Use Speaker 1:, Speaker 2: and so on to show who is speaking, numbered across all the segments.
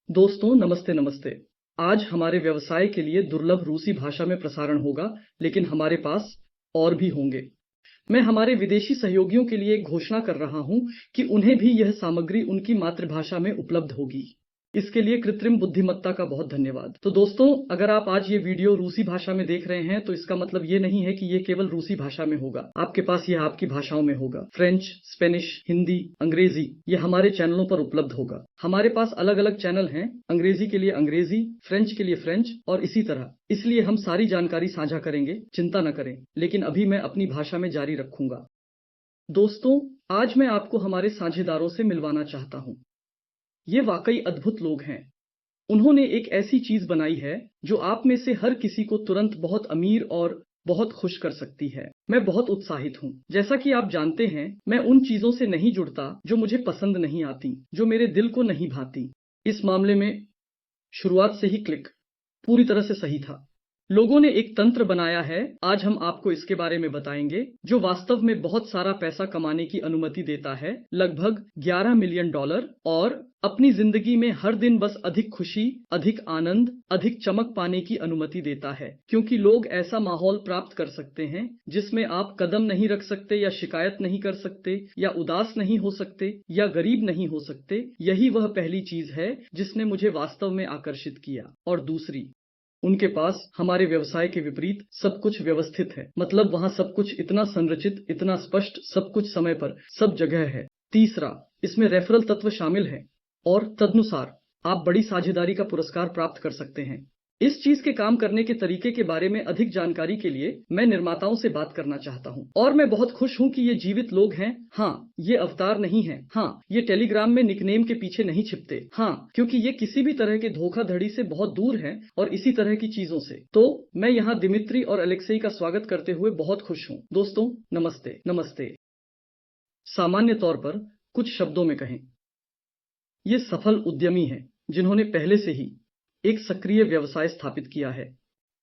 Speaker 1: दोस्तों नमस्ते नमस्ते। आज हमारे व्यवसाय के लिए दुर्लभ रूसी भाषा में प्रसारण होगा, लेकिन हमारे पास और भी होंगे। मैं हमारे विदेशी सहयोगियों के लिए एक घोषणा कर रहा हूं कि उन्हें भी यह सामग्री उनकी मातृभाषा में उपलब्ध होगी। इसके लिए कृत्रिम बुद्धिमत्ता का बहुत धन्यवाद। तो दोस्तों, अगर आप आज ये वीडियो रूसी भाषा में देख रहे हैं तो इसका मतलब ये नहीं है कि ये केवल रूसी भाषा में होगा। आपके पास यह आपकी भाषाओं में होगा। फ्रेंच, स्पेनिश, हिंदी, अंग्रेजी, ये हमारे चैनलों पर उपलब्ध होगा। हमारे पास अलग अलग चैनल हैं, अंग्रेजी के लिए अंग्रेजी, फ्रेंच के लिए फ्रेंच और इसी तरह। इसलिए हम सारी जानकारी साझा करेंगे, चिंता न करें। लेकिन अभी मैं अपनी भाषा में जारी रखूंगा। दोस्तों, आज मैं आपको हमारे साझेदारों से मिलवाना चाहता हूं। ये वाकई अद्भुत लोग हैं। उन्होंने एक ऐसी चीज बनाई है जो आप में से हर किसी को तुरंत बहुत अमीर और बहुत खुश कर सकती है। मैं बहुत उत्साहित हूँ। जैसा कि आप जानते हैं, मैं उन चीजों से नहीं जुड़ता जो मुझे पसंद नहीं आती, जो मेरे दिल को नहीं भाती। इस मामले में शुरुआत से ही क्लिक पूरी तरह से सही था। लोगों ने एक तंत्र बनाया है, आज हम आपको इसके बारे में बताएंगे, जो वास्तव में बहुत सारा पैसा कमाने की अनुमति देता है, लगभग $11 मिलियन, और अपनी जिंदगी में हर दिन बस अधिक खुशी, अधिक आनंद, अधिक चमक पाने की अनुमति देता है। क्योंकि लोग ऐसा माहौल प्राप्त कर सकते हैं जिसमें आप कदम नहीं रख सकते, या शिकायत नहीं कर सकते, या उदास नहीं हो सकते, या गरीब नहीं हो सकते। यही वह पहली चीज है जिसने मुझे वास्तव में आकर्षित किया। और दूसरी, उनके पास हमारे व्यवसाय के विपरीत सब कुछ व्यवस्थित है। मतलब वहां सब कुछ इतना संरचित, इतना स्पष्ट, सब कुछ समय पर, सब जगह है। तीसरा, इसमें रेफरल तत्व शामिल है और तदनुसार आप बड़ी साझेदारी का पुरस्कार प्राप्त कर सकते हैं। इस चीज के काम करने के तरीके के बारे में अधिक जानकारी के लिए मैं निर्माताओं से बात करना चाहता हूं। और मैं बहुत खुश हूं कि ये जीवित लोग हैं। हाँ, ये अवतार नहीं है। हाँ, ये टेलीग्राम में निकनेम के पीछे नहीं छिपते। हाँ, क्योंकि ये किसी भी तरह के धोखाधड़ी से बहुत दूर हैं और इसी तरह की चीजों से। तो मैं यहाँ दिमित्री और अलेक्सेई का स्वागत करते हुए बहुत खुश हूँ। दोस्तों नमस्ते नमस्ते। सामान्य तौर पर कुछ शब्दों में कहें, ये सफल उद्यमी हैं जिन्होंने पहले से ही एक सक्रिय व्यवसाय स्थापित किया है।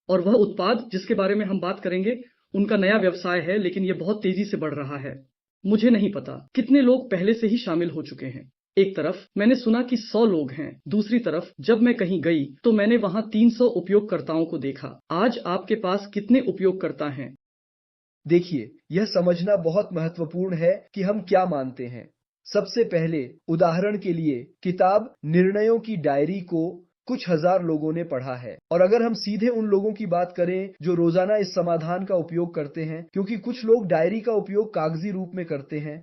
Speaker 1: और वह उत्पाद जिसके बारे में हम बात करेंगे, उनका नया व्यवसाय है, लेकिन यह बहुत तेजी से बढ़ रहा है। मुझे नहीं पता कितने लोग पहले से ही शामिल हो चुके हैं। एक तरफ मैंने सुना कि 100 लोग हैं, दूसरी तरफ जब मैं कहीं गई तो मैंने वहां 300 उपयोगकर्ताओं को देखा। आज आपके पास कितने उपयोगकर्ता हैं?
Speaker 2: देखिए, यह समझना बहुत महत्वपूर्ण है कि हम क्या मानते हैं। सबसे पहले, उदाहरण के लिए, किताब निर्णयों की डायरी को कुछ हजार लोगों ने पढ़ा है। और अगर हम सीधे उन लोगों की बात करें जो रोजाना इस समाधान का उपयोग करते हैं, क्योंकि कुछ लोग डायरी का उपयोग कागजी रूप में करते हैं,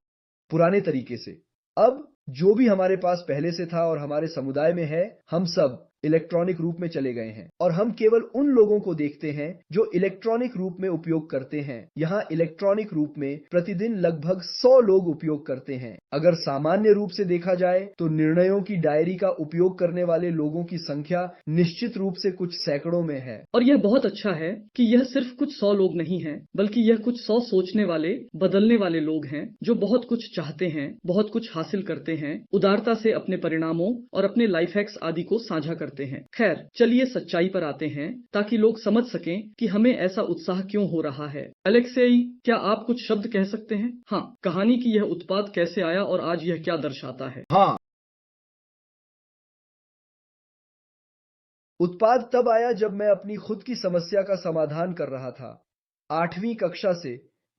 Speaker 2: पुराने तरीके से। अब जो भी हमारे पास पहले से था और हमारे समुदाय में है, हम सब इलेक्ट्रॉनिक रूप में चले गए हैं। और हम केवल उन लोगों को देखते हैं जो इलेक्ट्रॉनिक रूप में उपयोग करते हैं। यहाँ इलेक्ट्रॉनिक रूप में प्रतिदिन लगभग 100 लोग उपयोग करते हैं। अगर सामान्य रूप से देखा जाए तो निर्णयों की डायरी का उपयोग करने वाले लोगों की संख्या निश्चित रूप से कुछ सैकड़ों में है।
Speaker 1: और यह बहुत अच्छा है कि यह सिर्फ कुछ 100 लोग नहीं हैं, बल्कि यह कुछ 100 सोचने वाले, बदलने वाले लोग हैं जो बहुत कुछ चाहते हैं, बहुत कुछ हासिल करते हैं, उदारता से अपने परिणामों और अपने लाइफ हैक्स आदि को साझा करते हैं। खैर, चलिए सच्चाई पर आते हैं ताकि लोग समझ सकें कि हमें ऐसा उत्साह क्यों हो रहा है। अलेक्सेई, क्या आप कुछ शब्द कह सकते हैं? हाँ, कहानी की यह उत्पाद कैसे आया और आज यह क्या दर्शाता है?
Speaker 2: हाँ, उत्पाद तब आया जब मैं अपनी खुद की समस्या का समाधान कर रहा था। 8वीं कक्षा से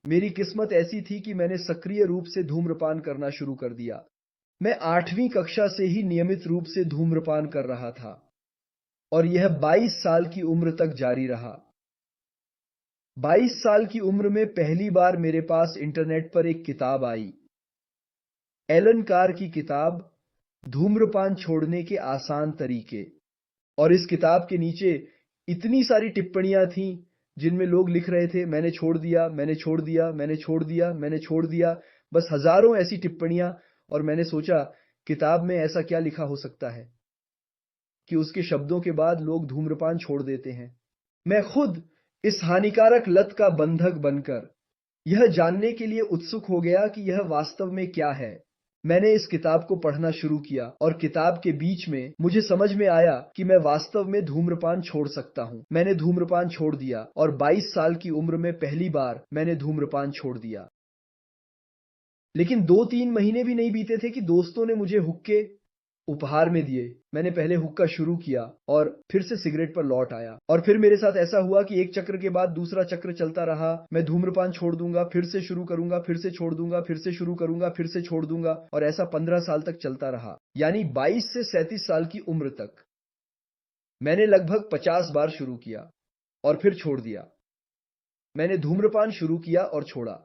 Speaker 2: मेरी किस्मत ऐसी थी कि मैंने सक्रिय रूप से धूम्रपान करना शुरू कर दिया। मैं 8वीं कक्षा से ही नियमित रूप से धूम्रपान कर रहा था और यह 22 साल की उम्र तक जारी रहा। 22 साल की उम्र में पहली बार मेरे पास इंटरनेट पर एक किताब आई, एलन कार की किताब, धूम्रपान छोड़ने के आसान तरीके। और इस किताब के नीचे इतनी सारी टिप्पणियां थीं जिनमें लोग लिख रहे थे, मैंने छोड़ दिया, मैंने छोड़ दिया, मैंने छोड़ दिया, मैंने छोड़ दिया, बस हजारों ऐसी टिप्पणियां। और मैंने सोचा, किताब में ऐसा क्या लिखा हो सकता है कि उसके शब्दों के बाद लोग धूम्रपान छोड़ देते हैं। मैं खुद इस हानिकारक लत का बंधक बनकर यह जानने के लिए उत्सुक हो गया कि यह वास्तव में क्या है। मैंने इस किताब को पढ़ना शुरू किया और किताब के बीच में मुझे समझ में आया कि मैं वास्तव में धूम्रपान छोड़ सकता हूं। मैंने धूम्रपान छोड़ दिया और 22 साल की उम्र में पहली बार मैंने धूम्रपान छोड़ दिया। लेकिन 2-3 महीने भी नहीं बीते थे कि दोस्तों ने मुझे हुक्के उपहार में दिए। मैंने पहले हुक्का शुरू किया और फिर से सिगरेट पर लौट आया और फिर मेरे साथ ऐसा हुआ कि एक चक्र के बाद दूसरा चक्र चलता रहा। मैं धूम्रपान छोड़ दूंगा, फिर से शुरू करूंगा, फिर से छोड़ दूंगा, फिर से शुरू करूंगा, फिर से छोड़ दूंगा और ऐसा 15 साल तक चलता रहा, यानी 22 से 37 साल की उम्र तक। मैंने लगभग 50 बार शुरू किया और फिर छोड़ दिया। मैंने धूम्रपान शुरू किया और छोड़ा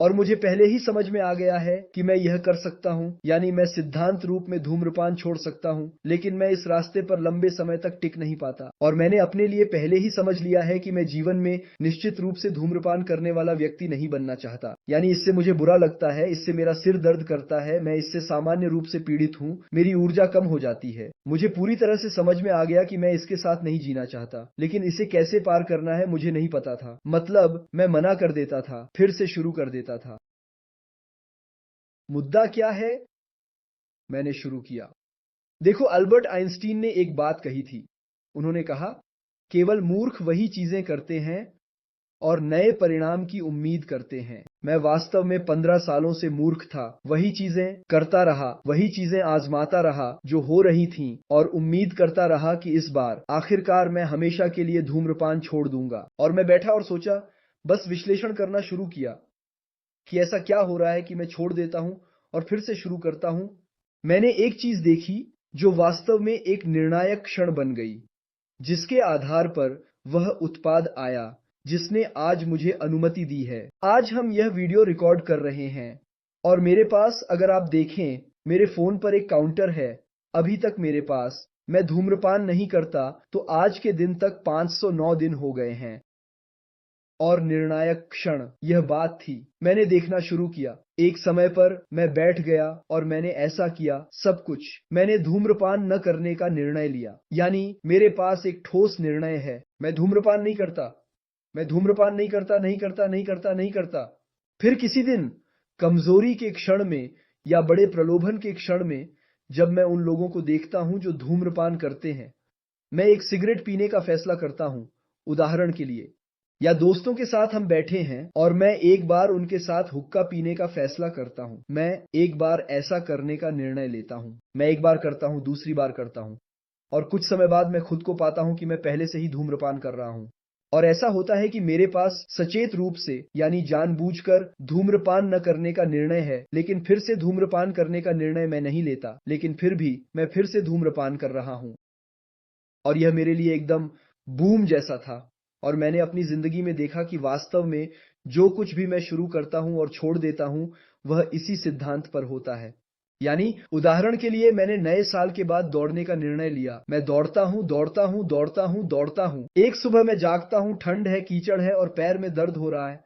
Speaker 2: और मुझे पहले ही समझ में आ गया है कि मैं यह कर सकता हूं, यानी मैं सिद्धांत रूप में धूम्रपान छोड़ सकता हूं, लेकिन मैं इस रास्ते पर लंबे समय तक टिक नहीं पाता। और मैंने अपने लिए पहले ही समझ लिया है कि मैं जीवन में निश्चित रूप से धूम्रपान करने वाला व्यक्ति नहीं बनना चाहता। यानी इससे मुझे बुरा लगता है, इससे मेरा सिर दर्द करता है, मैं इससे सामान्य रूप से पीड़ित हूं, मेरी ऊर्जा कम हो जाती है। मुझे पूरी तरह से समझ में आ गया कि मैं इसके साथ नहीं जीना चाहता, लेकिन इसे कैसे पार करना है मुझे नहीं पता था। मतलब मैं मना कर देता था, फिर से शुरू कर देता था। मुद्दा क्या है? मैंने शुरू किया। देखो, अल्बर्ट आइंस्टीन ने एक बात कही थी। उन्होंने कहा, केवल मूर्ख वही चीजें करते हैं और नए परिणाम की उम्मीद करते हैं। मैं वास्तव में 15 सालों से मूर्ख था, वही चीजें करता रहा, वही चीजें आजमाता रहा जो हो रही थीं और उम्मीद करता रहा कि इस बार आखिरकार मैं हमेशा के लिए धूम्रपान छोड़ दूंगा। और मैं बैठा और सोचा, बस विश्लेषण करना शुरू किया कि ऐसा क्या हो रहा है कि मैं छोड़ देता हूं और फिर से शुरू करता हूं। मैंने एक चीज देखी जो वास्तव में एक निर्णायक क्षण बन गई, जिसके आधार पर वह उत्पाद आया जिसने आज मुझे अनुमति दी है। आज हम यह वीडियो रिकॉर्ड कर रहे हैं और मेरे पास, अगर आप देखें, मेरे फोन पर एक काउंटर है। अभी तक मेरे पास, मैं धूम्रपान नहीं करता तो आज के दिन तक 509 दिन हो गए हैं। और निर्णायक क्षण यह बात थी। मैंने देखना शुरू किया। एक समय पर मैं बैठ गया और मैंने ऐसा किया, सब कुछ। मैंने धूम्रपान न करने का निर्णय लिया, यानी मेरे पास एक ठोस निर्णय है। मैं धूम्रपान नहीं करता, मैं धूम्रपान नहीं करता, नहीं करता, नहीं करता, नहीं करता। फिर किसी दिन कमजोरी के क्षण में या बड़े प्रलोभन के क्षण में, जब मैं उन लोगों को देखता हूं जो धूम्रपान करते हैं, मैं एक सिगरेट पीने का फैसला करता हूं। उदाहरण के लिए, या दोस्तों के साथ हम बैठे हैं और मैं एक बार उनके साथ हुक्का पीने का फैसला करता हूं। मैं एक बार ऐसा करने का निर्णय लेता हूं। मैं एक बार करता हूं, दूसरी बार करता हूं और कुछ समय बाद मैं खुद को पाता हूं कि मैं पहले से ही धूम्रपान कर रहा हूं। और ऐसा होता है कि मेरे पास सचेत रूप से, यानी जानबूझकर धूम्रपान न करने का निर्णय है, लेकिन फिर से धूम्रपान करने का निर्णय मैं नहीं लेता, लेकिन फिर भी मैं फिर से धूम्रपान कर रहा हूं। और यह मेरे लिए एकदम बूम जैसा था। और मैंने अपनी जिंदगी में देखा कि वास्तव में जो कुछ भी मैं शुरू करता हूं और छोड़ देता हूं, वह इसी सिद्धांत पर होता है। यानी उदाहरण के लिए, मैंने नए साल के बाद दौड़ने का निर्णय लिया। मैं दौड़ता हूं, दौड़ता हूं, दौड़ता हूं, दौड़ता हूं। एक सुबह मैं जागता हूं, ठंड है, कीचड़ है और पैर में दर्द हो रहा है।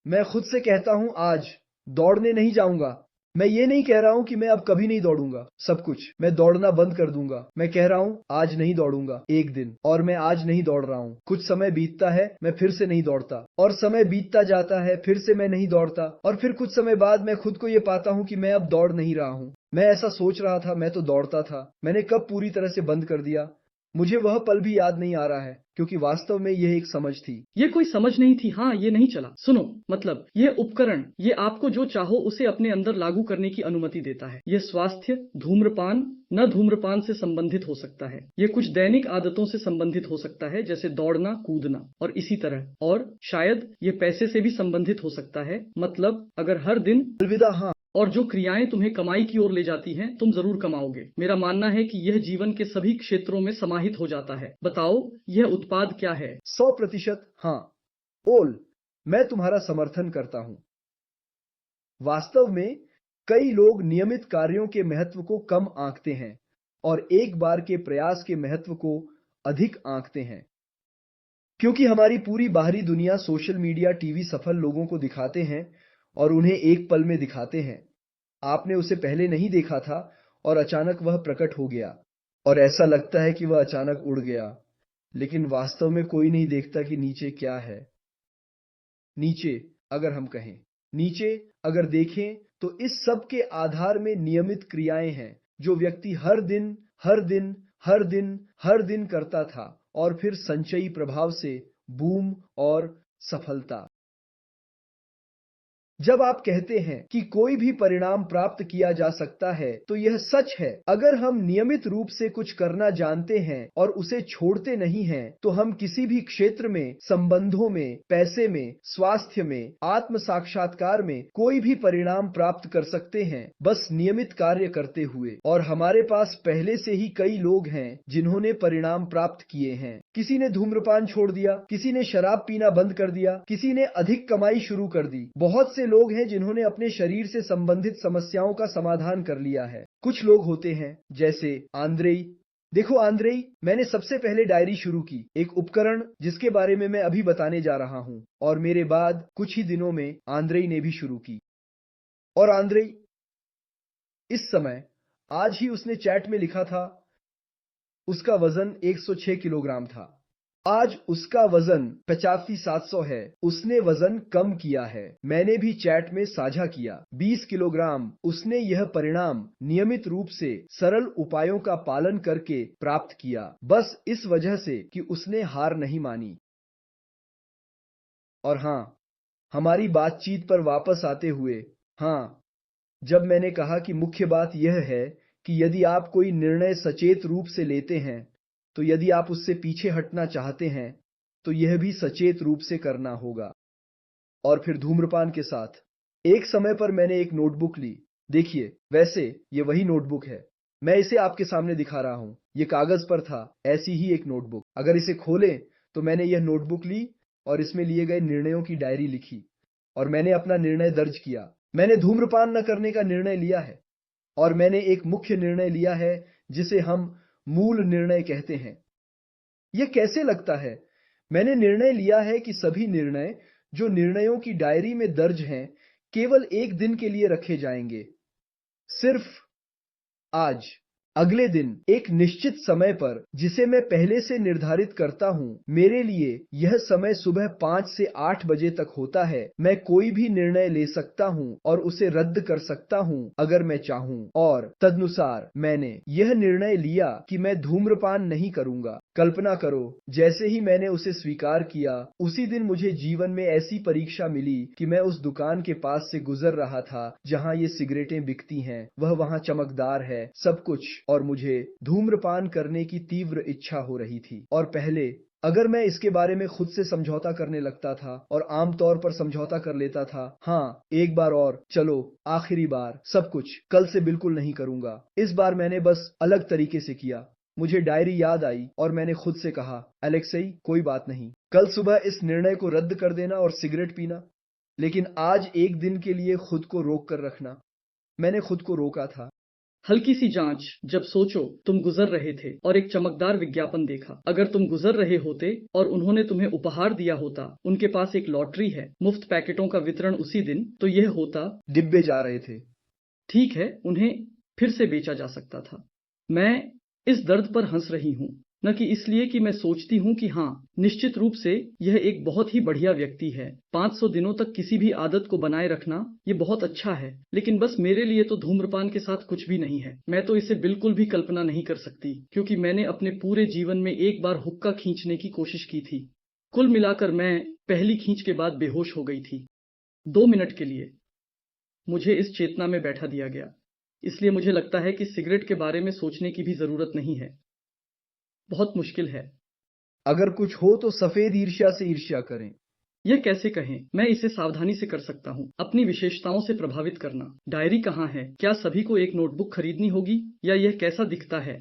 Speaker 2: मैं खुद से कहता हूं, आज दौड़ने नहीं जाऊंगा। मैं ये नहीं कह रहा हूं कि मैं अब कभी नहीं दौड़ूंगा, सब कुछ मैं दौड़ना बंद कर दूंगा। मैं कह रहा हूं, आज नहीं दौड़ूंगा एक दिन, और मैं आज नहीं दौड़ रहा हूं। कुछ समय बीतता है, मैं फिर से नहीं दौड़ता, और समय बीतता जाता है, फिर से मैं नहीं दौड़ता, और फिर कुछ समय बाद मैं खुद को ये पाता हूं कि मैं अब दौड़ नहीं रहा हूं। मैं ऐसा सोच रहा था, मैं तो दौड़ता था। मैंने कब पूरी तरह से बंद कर दिया, मुझे वह पल भी याद नहीं आ रहा है, क्योंकि वास्तव में यह एक समझ थी।
Speaker 1: ये कोई समझ नहीं थी, हाँ ये नहीं चला। सुनो, मतलब ये उपकरण, ये आपको जो चाहो उसे अपने अंदर लागू करने की अनुमति देता है। ये स्वास्थ्य, धूम्रपान, न धूम्रपान से संबंधित हो सकता है। ये कुछ दैनिक आदतों से संबंधित हो सकता है, जैसे दौड़ना, कूदना और इसी तरह। और शायद ये पैसे से भी संबंधित हो सकता है। मतलब अगर हर दिन
Speaker 2: अलविदा। हाँ,
Speaker 1: और जो क्रियाएं तुम्हें कमाई की ओर ले जाती हैं, तुम जरूर कमाओगे। मेरा मानना है कि यह जीवन के सभी क्षेत्रों में समाहित हो जाता है। बताओ, यह उत्पाद क्या है?
Speaker 2: 100% हाँ। ओल, मैं तुम्हारा समर्थन करता हूं। वास्तव में कई लोग नियमित कार्यों के महत्व को कम आंकते हैं और एक बार के प्रयास के महत्व को अधिक आंकते हैं, क्योंकि हमारी पूरी बाहरी दुनिया, सोशल मीडिया, टीवी सफल लोगों को दिखाते हैं और उन्हें एक पल में दिखाते हैं। आपने उसे पहले नहीं देखा था और अचानक वह प्रकट हो गया और ऐसा लगता है कि वह अचानक उड़ गया, लेकिन वास्तव में कोई नहीं देखता कि नीचे क्या है। नीचे, अगर हम कहें, नीचे अगर देखें तो इस सब के आधार में नियमित क्रियाएं हैं जो व्यक्ति हर दिन, हर दिन, हर दिन, हर दिन करता था, और फिर संचयी प्रभाव से बूम और सफलता। जब आप कहते हैं कि कोई भी परिणाम प्राप्त किया जा सकता है, तो यह सच है। अगर हम नियमित रूप से कुछ करना जानते हैं और उसे छोड़ते नहीं हैं, तो हम किसी भी क्षेत्र में, संबंधों में, पैसे में, स्वास्थ्य में, आत्म साक्षात्कार में कोई भी परिणाम प्राप्त कर सकते हैं, बस नियमित कार्य करते हुए। और हमारे पास पहले से ही कई लोग हैं जिन्होंने परिणाम प्राप्त किए हैं। किसी ने धूम्रपान छोड़ दिया, किसी ने शराब पीना बंद कर दिया, किसी ने अधिक कमाई शुरू कर दी। बहुत से लोग हैं जिन्होंने अपने शरीर से संबंधित समस्याओं का समाधान कर लिया है। कुछ लोग होते हैं जैसे आंद्रेई। देखो आंद्रेई, मैंने सबसे पहले डायरी शुरू की, एक उपकरण जिसके बारे में मैं अभी बताने जा रहा हूं, और मेरे बाद कुछ ही दिनों में आंद्रेई ने भी शुरू की। और आंद्रेई इस समय, आज ही उसने चैट में लिखा था, उसका वजन 106 किलोग्राम था। आज उसका वजन 85-700 है। उसने वजन कम किया है। मैंने भी चैट में साझा किया, 20 किलोग्राम। उसने यह परिणाम नियमित रूप से सरल उपायों का पालन करके प्राप्त किया, बस इस वजह से कि उसने हार नहीं मानी। और हां, हमारी बातचीत पर वापस आते हुए, हां, जब मैंने कहा कि मुख्य बात यह है कि यदि आप कोई निर्णय सचेत रूप से लेते हैं, तो यदि आप उससे पीछे हटना चाहते हैं, तो यह भी सचेत रूप से करना होगा। और फिर धूम्रपान के साथ, एक समय पर मैंने एक नोटबुक ली। देखिए, वैसे ये वही नोटबुक है, मैं इसे आपके सामने दिखा रहा हूं। ये कागज पर था, ऐसी ही एक नोटबुक। अगर इसे खोलें तो मैंने यह नोटबुक ली और इसमें लिए गए निर्णयों की डायरी लिखी, और मैंने अपना निर्णय दर्ज किया। मैंने धूम्रपान न करने का निर्णय लिया है, और मैंने एक मुख्य निर्णय लिया है जिसे हम मूल निर्णय कहते हैं। यह कैसे लगता है? मैंने निर्णय लिया है कि सभी निर्णय जो निर्णयों की डायरी में दर्ज हैं, केवल एक दिन के लिए रखे जाएंगे। सिर्फ आज, अगले दिन, एक निश्चित समय पर, जिसे मैं पहले से निर्धारित करता हूं। मेरे लिए यह समय सुबह 5 से 8 बजे तक होता है। मैं कोई भी निर्णय ले सकता हूं और उसे रद्द कर सकता हूं अगर मैं चाहूं। और तदनुसार मैंने यह निर्णय लिया कि मैं धूम्रपान नहीं करूंगा। कल्पना करो, जैसे ही मैंने उसे स्वीकार किया, उसी दिन मुझे जीवन में ऐसी परीक्षा मिली कि मैं उस दुकान के पास से गुजर रहा था जहां ये सिगरेटें बिकती हैं। वह वहां चमकदार है, सब कुछ, और मुझे धूम्रपान करने की तीव्र इच्छा हो रही थी। और पहले, अगर मैं इसके बारे में खुद से समझौता करने लगता था और आमतौर पर समझौता कर लेता था, हाँ, एक बार और, चलो, आखिरी बार, सब कुछ, कल से बिल्कुल नहीं करूंगा। इस बार मैंने बस अलग तरीके से किया। मुझे डायरी याद आई और मैंने खुद से कहा, अलेक्सेई, कोई बात नहीं, कल सुबह इस निर्णय को रद्द कर देना और सिगरेट पीना, लेकिन आज एक दिन के लिए खुद को रोक कर रखना। मैंने खुद को रोका था।
Speaker 1: हल्की सी जांच, जब सोचो तुम गुजर रहे थे और एक चमकदार विज्ञापन देखा। अगर तुम गुजर रहे होते और उन्होंने तुम्हें उपहार दिया होता, उनके पास एक लॉटरी है, मुफ्त पैकेटों का वितरण उसी दिन, तो यह होता।
Speaker 2: डिब्बे जा रहे थे।
Speaker 1: ठीक है, उन्हें फिर से बेचा जा सकता था। मैं इस दर्द पर हंस रही हूं, न कि इसलिए कि मैं सोचती हूं कि हाँ, निश्चित रूप से यह एक बहुत ही बढ़िया व्यक्ति है। 500 दिनों तक किसी भी आदत को बनाए रखना, ये बहुत अच्छा है, लेकिन बस मेरे लिए तो धूम्रपान के साथ कुछ भी नहीं है। मैं तो इसे बिल्कुल भी कल्पना नहीं कर सकती, क्योंकि मैंने अपने पूरे जीवन में एक बार हुक्का खींचने की कोशिश की थी। कुल मिलाकर मैं पहली खींच के बाद बेहोश हो गई थी। 2 मिनट के लिए मुझे इस चेतना में बैठा दिया गया, इसलिए मुझे लगता है कि सिगरेट के बारे में सोचने की भी जरूरत नहीं है। बहुत मुश्किल है।
Speaker 2: अगर कुछ हो तो सफेद ईर्ष्या से ईर्ष्या करें।
Speaker 1: यह कैसे कहें? मैं इसे सावधानी से कर सकता हूँ। अपनी विशेषताओं से प्रभावित करना। डायरी कहाँ है? क्या सभी को एक नोटबुक खरीदनी होगी, या यह कैसा दिखता है?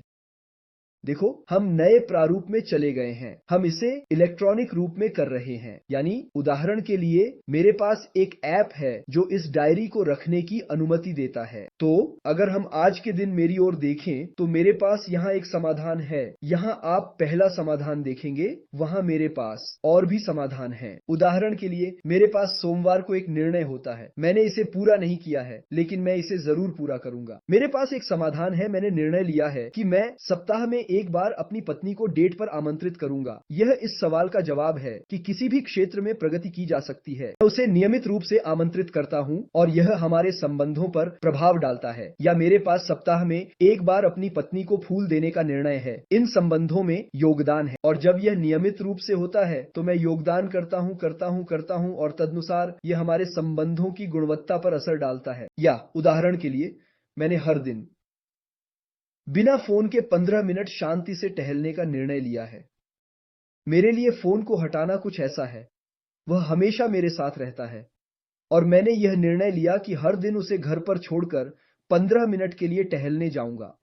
Speaker 2: देखो, हम नए प्रारूप में चले गए हैं। हम इसे इलेक्ट्रॉनिक रूप में कर रहे हैं। यानी, उदाहरण के लिए, मेरे पास एक ऐप है जो इस डायरी को रखने की अनुमति देता है। तो अगर हम आज के दिन मेरी ओर देखें, तो मेरे पास यहाँ एक समाधान है। यहाँ आप पहला समाधान देखेंगे, वहाँ मेरे पास और भी समाधान है। उदाहरण के लिए, मेरे पास सोमवार को एक निर्णय होता है। मैंने इसे पूरा नहीं किया है, लेकिन मैं इसे जरूर पूरा करूंगा। मेरे पास एक समाधान है। मैंने निर्णय लिया है कि मैं सप्ताह में एक बार अपनी पत्नी को डेट पर आमंत्रित करूंगा? यह इस सवाल का जवाब है कि किसी भी क्षेत्र में प्रगति की जा सकती है। मैं उसे नियमित रूप से आमंत्रित करता हूं और यह हमारे संबंधों पर प्रभाव डालता है। या मेरे पास सप्ताह में एक बार अपनी पत्नी को फूल देने का निर्णय है। इन संबंधों में योगदान है और जब यह नियमित रूप से होता है तो मैं योगदान करता हूं और तदनुसार यह हमारे संबंधों की गुणवत्ता पर असर डालता है। या उदाहरण के लिए, मैंने हर दिन बिना फोन के 15 मिनट शांति से टहलने का निर्णय लिया है। मेरे लिए फोन को हटाना कुछ ऐसा है, वह हमेशा मेरे साथ रहता है और मैंने यह निर्णय लिया कि हर दिन उसे घर पर छोड़कर 15 मिनट के लिए टहलने जाऊंगा।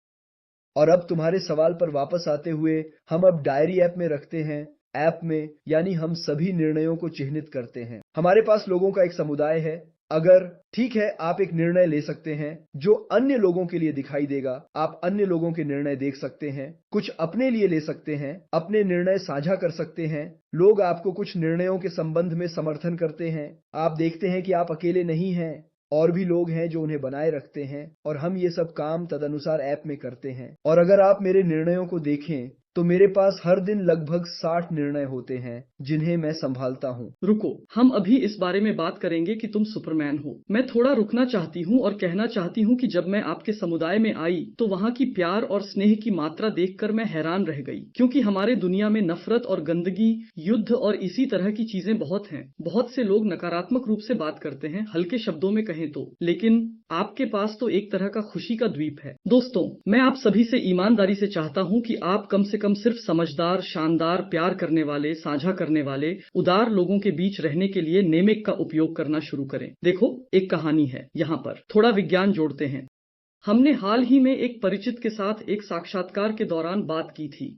Speaker 2: और अब तुम्हारे सवाल पर वापस आते हुए, हम अब डायरी ऐप में रखते हैं। ऐप में यानी हम सभी निर्णयों को चिह्नित करते हैं। हमारे पास लोगों का एक समुदाय है। अगर ठीक है, आप एक निर्णय ले सकते हैं जो अन्य लोगों के लिए दिखाई देगा। आप अन्य लोगों के निर्णय देख सकते हैं, कुछ अपने लिए ले सकते हैं, अपने निर्णय साझा कर सकते हैं। लोग आपको कुछ निर्णयों के संबंध में समर्थन करते हैं। आप देखते हैं कि आप अकेले नहीं हैं, और भी लोग हैं जो उन्हें बनाए रखते हैं और हम ये सब काम तदनुसार ऐप में करते हैं। और अगर आप मेरे निर्णयों को देखें तो मेरे पास हर दिन लगभग 60 निर्णय होते हैं जिन्हें मैं संभालता हूं।
Speaker 1: रुको, हम अभी इस बारे में बात करेंगे कि तुम सुपरमैन हो। मैं थोड़ा रुकना चाहती हूँ और कहना चाहती हूँ कि जब मैं आपके समुदाय में आई तो वहाँ की प्यार और स्नेह की मात्रा देखकर मैं हैरान रह गई, क्योंकि हमारे दुनिया में नफरत और गंदगी, युद्ध और इसी तरह की चीजें बहुत हैं। बहुत से लोग नकारात्मक रूप से बात करते हैं, हल्के शब्दों में कहें तो, लेकिन आपके पास तो एक तरह का खुशी का द्वीप है। दोस्तों, मैं आप सभी से ईमानदारी से चाहता हूँ कि आप कम से कम सिर्फ समझदार, शानदार, प्यार करने वाले, साझा करने वाले, उदार लोगों के बीच रहने के लिए नेमेक का उपयोग करना शुरू करें। देखो, एक कहानी है। यहाँ पर थोड़ा विज्ञान जोड़ते हैं। हमने हाल ही में एक परिचित के साथ एक साक्षात्कार के दौरान बात की थी।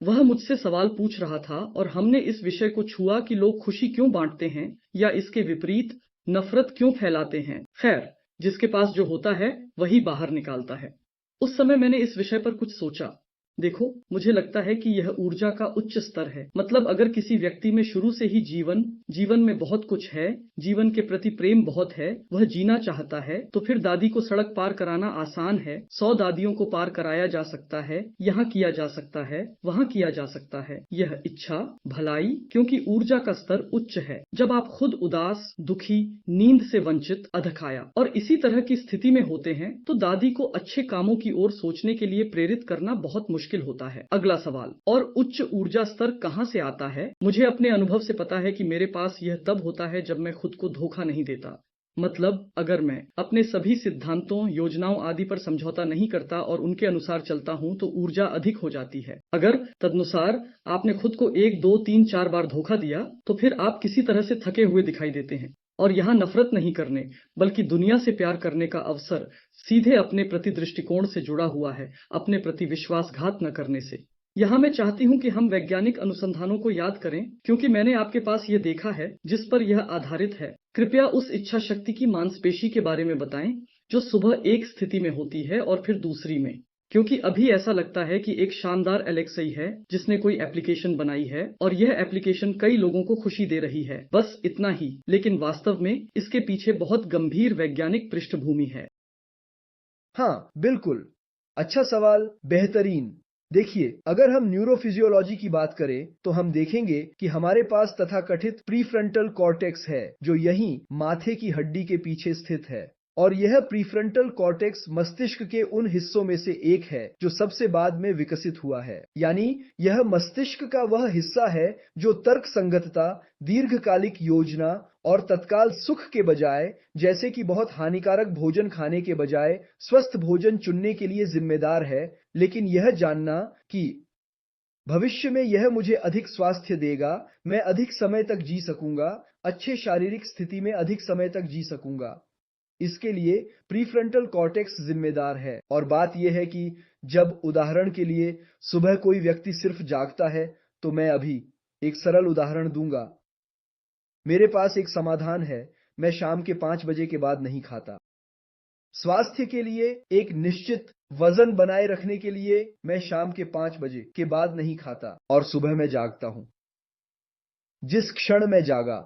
Speaker 1: वह मुझसे सवाल पूछ रहा था और हमने इस विषय को छुआ कि लोग खुशी क्यों बांटते हैं या इसके विपरीत नफरत क्यों फैलाते हैं। खैर, जिसके पास जो होता है वही बाहर निकालता है। उस समय मैंने इस विषय पर कुछ सोचा। देखो, मुझे लगता है कि यह ऊर्जा का उच्च स्तर है। मतलब अगर किसी व्यक्ति में शुरू से ही जीवन में बहुत कुछ है, जीवन के प्रति प्रेम बहुत है, वह जीना चाहता है, तो फिर दादी को सड़क पार कराना आसान है। 100 दादियों को पार कराया जा सकता है, यहाँ किया जा सकता है, वहाँ किया जा सकता है। यह इच्छा, भलाई, क्योंकि ऊर्जा का स्तर उच्च है। जब आप खुद उदास, दुखी, नींद से वंचित, अधखाया और इसी तरह की स्थिति में होते हैं तो दादी को अच्छे कामों की ओर सोचने के लिए प्रेरित करना बहुत मुश्किल होता है। अगला सवाल, और उच्च ऊर्जा स्तर कहां से आता है? मुझे अपने अनुभव से पता है कि मेरे पास यह तब होता है जब मैं खुद को धोखा नहीं देता। मतलब अगर मैं अपने सभी सिद्धांतों, योजनाओं आदि पर समझौता नहीं करता और उनके अनुसार चलता हूं तो ऊर्जा अधिक हो जाती है। अगर तदनुसार आपने खुद को 1, 2, 3, 4 बार धोखा दिया तो फिर आप किसी तरह से थके हुए दिखाई देते हैं। और यहाँ नफरत नहीं करने बल्कि दुनिया से प्यार करने का अवसर सीधे अपने प्रति दृष्टिकोण से जुड़ा हुआ है, अपने प्रति विश्वासघात न करने से। यहाँ मैं चाहती हूँ कि हम वैज्ञानिक अनुसंधानों को याद करें, क्योंकि मैंने आपके पास ये देखा है जिस पर यह आधारित है। कृपया उस इच्छा शक्ति की मांसपेशी के बारे में बताएं जो सुबह एक स्थिति में होती है और फिर दूसरी में। क्योंकि अभी ऐसा लगता है कि एक शानदार एलेक्सई है जिसने कोई एप्लीकेशन बनाई है और यह एप्लीकेशन कई लोगों को खुशी दे रही है, बस इतना ही। लेकिन वास्तव में इसके पीछे बहुत गंभीर वैज्ञानिक पृष्ठभूमि है।
Speaker 2: हाँ, बिल्कुल। अच्छा सवाल, बेहतरीन। देखिए, अगर हम न्यूरोफिजियोलॉजी की बात करें तो हम देखेंगे कि हमारे पास तथाकथित प्रीफ्रंटल कॉर्टेक्स है जो यहीं माथे की हड्डी के पीछे स्थित है। और यह प्रीफ्रंटल कॉर्टेक्स मस्तिष्क के उन हिस्सों में से एक है जो सबसे बाद में विकसित हुआ है। यानी यह मस्तिष्क का वह हिस्सा है जो तर्क संगतता, दीर्घकालिक योजना और तत्काल सुख के बजाय, जैसे कि बहुत हानिकारक भोजन खाने के बजाय स्वस्थ भोजन चुनने के लिए जिम्मेदार है। लेकिन यह जानना कि भविष्य में यह मुझे अधिक स्वास्थ्य देगा, मैं अधिक समय तक जी सकूंगा, अच्छे शारीरिक स्थिति में अधिक समय तक जी सकूंगा, इसके लिए प्रीफ्रंटल कॉर्टेक्स जिम्मेदार है। और बात यह है कि जब उदाहरण के लिए सुबह कोई व्यक्ति सिर्फ जागता है, तो मैं अभी एक सरल उदाहरण दूंगा। मेरे पास एक समाधान है, मैं शाम के 5 बजे के बाद नहीं खाता। स्वास्थ्य के लिए एक निश्चित वजन बनाए रखने के लिए मैं शाम के 5 बजे के बाद नहीं खाता और सुबह मैं जागता हूं। जिस क्षण मैं जागा,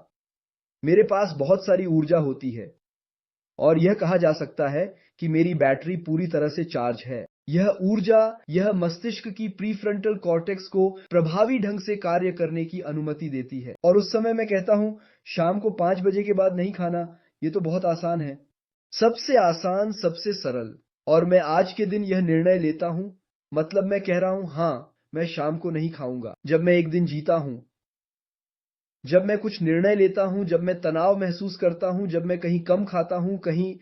Speaker 2: मेरे पास बहुत सारी ऊर्जा होती है और यह कहा जा सकता है कि मेरी बैटरी पूरी तरह से चार्ज है। यह ऊर्जा, यह मस्तिष्क की प्रीफ्रंटल कॉर्टेक्स को प्रभावी ढंग से कार्य करने की अनुमति देती है। और उस समय मैं कहता हूं, शाम को 5 बजे के बाद नहीं खाना, ये तो बहुत आसान है। सबसे आसान, सबसे सरल। और मैं आज के दिन यह निर्णय लेता हूं, मतलब मैं कह रहा हूं, हाँ, मैं शाम को नहीं खाऊंगा। जब मैं एक दिन जीता हूं, जब मैं कुछ निर्णय लेता हूं, जब मैं तनाव महसूस करता हूं, जब मैं कहीं कम खाता हूं, कहीं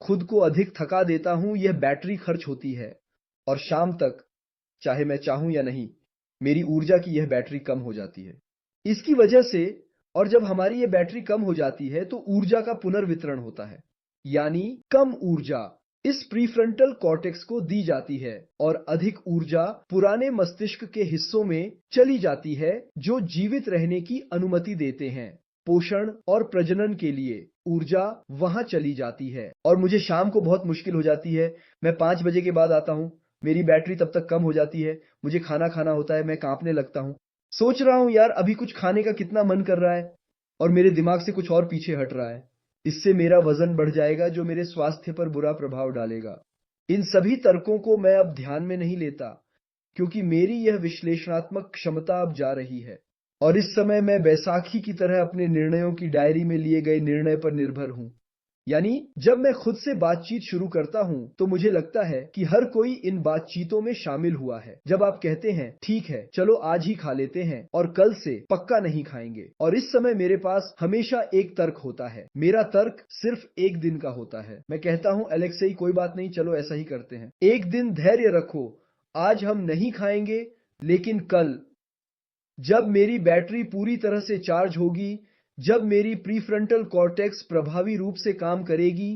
Speaker 2: खुद को अधिक थका देता हूं, यह बैटरी खर्च होती है। और शाम तक, चाहे मैं चाहूं या नहीं, मेरी ऊर्जा की यह बैटरी कम हो जाती है। इसकी वजह से, और जब हमारी यह बैटरी कम हो जाती है तो ऊर्जा का पुनर्वितरण होता है, यानी कम ऊर्जा इस प्रीफ्रंटल कॉर्टेक्स को दी जाती है और अधिक ऊर्जा पुराने मस्तिष्क के हिस्सों में चली जाती है जो जीवित रहने की अनुमति देते हैं। पोषण और प्रजनन के लिए ऊर्जा वहां चली जाती है और मुझे शाम को बहुत मुश्किल हो जाती है। मैं 5 बजे के बाद आता हूं, मेरी बैटरी तब तक कम हो जाती है, मुझे खाना खाना होता है, मैं कांपने लगता हूं। सोच रहा हूं यार, अभी कुछ खाने का कितना मन कर रहा है और मेरे दिमाग से कुछ और पीछे हट रहा है। इससे मेरा वजन बढ़ जाएगा जो मेरे स्वास्थ्य पर बुरा प्रभाव डालेगा। इन सभी तर्कों को मैं अब ध्यान में नहीं लेता, क्योंकि मेरी यह विश्लेषणात्मक क्षमता अब जा रही है और इस समय मैं बैसाखी की तरह अपने निर्णयों की डायरी में लिए गए निर्णय पर निर्भर हूं। यानी जब मैं खुद से बातचीत शुरू करता हूं तो मुझे लगता है कि हर कोई इन बातचीतों में शामिल हुआ है। जब आप कहते हैं, ठीक है, चलो आज ही खा लेते हैं और कल से पक्का नहीं खाएंगे, और इस समय मेरे पास हमेशा एक तर्क होता है। मेरा तर्क सिर्फ एक दिन का होता है। मैं कहता हूं, अलेक्सेई, कोई बात नहीं, चलो ऐसा ही करते हैं। एक दिन धैर्य रखो, आज हम नहीं खाएंगे, लेकिन कल, जब मेरी बैटरी पूरी तरह से चार्ज होगी, जब मेरी प्रीफ्रंटल कॉर्टेक्स प्रभावी रूप से काम करेगी,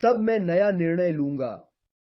Speaker 2: तब मैं नया निर्णय लूंगा।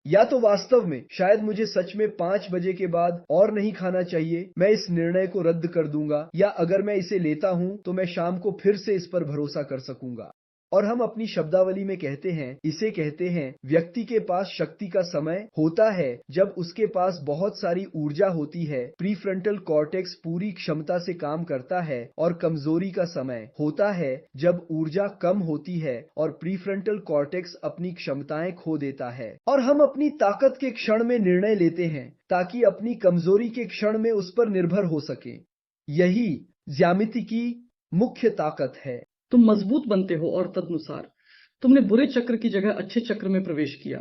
Speaker 2: या तो वास्तव में शायद मुझे सच में 5 बजे के बाद और नहीं खाना चाहिए, मैं इस निर्णय को रद्द कर दूंगा, या अगर मैं इसे लेता हूं तो मैं शाम को फिर से इस पर भरोसा कर सकूंगा। और हम अपनी शब्दावली में कहते हैं, इसे कहते हैं, व्यक्ति के पास शक्ति का समय होता है जब उसके पास बहुत सारी ऊर्जा होती है, प्रीफ्रंटल कॉर्टेक्स पूरी क्षमता से काम करता है, और कमजोरी का समय होता है जब ऊर्जा कम होती है और प्रीफ्रंटल कॉर्टेक्स अपनी क्षमताएं खो देता है। और हम अपनी ताकत के क्षण में निर्णय लेते हैं ताकि अपनी कमजोरी के क्षण में उस पर निर्भर हो सके। यही ज्यामिति की मुख्य ताकत है।
Speaker 1: तुम मजबूत बनते हो और तदनुसार तुमने बुरे चक्र की जगह अच्छे चक्र में प्रवेश किया।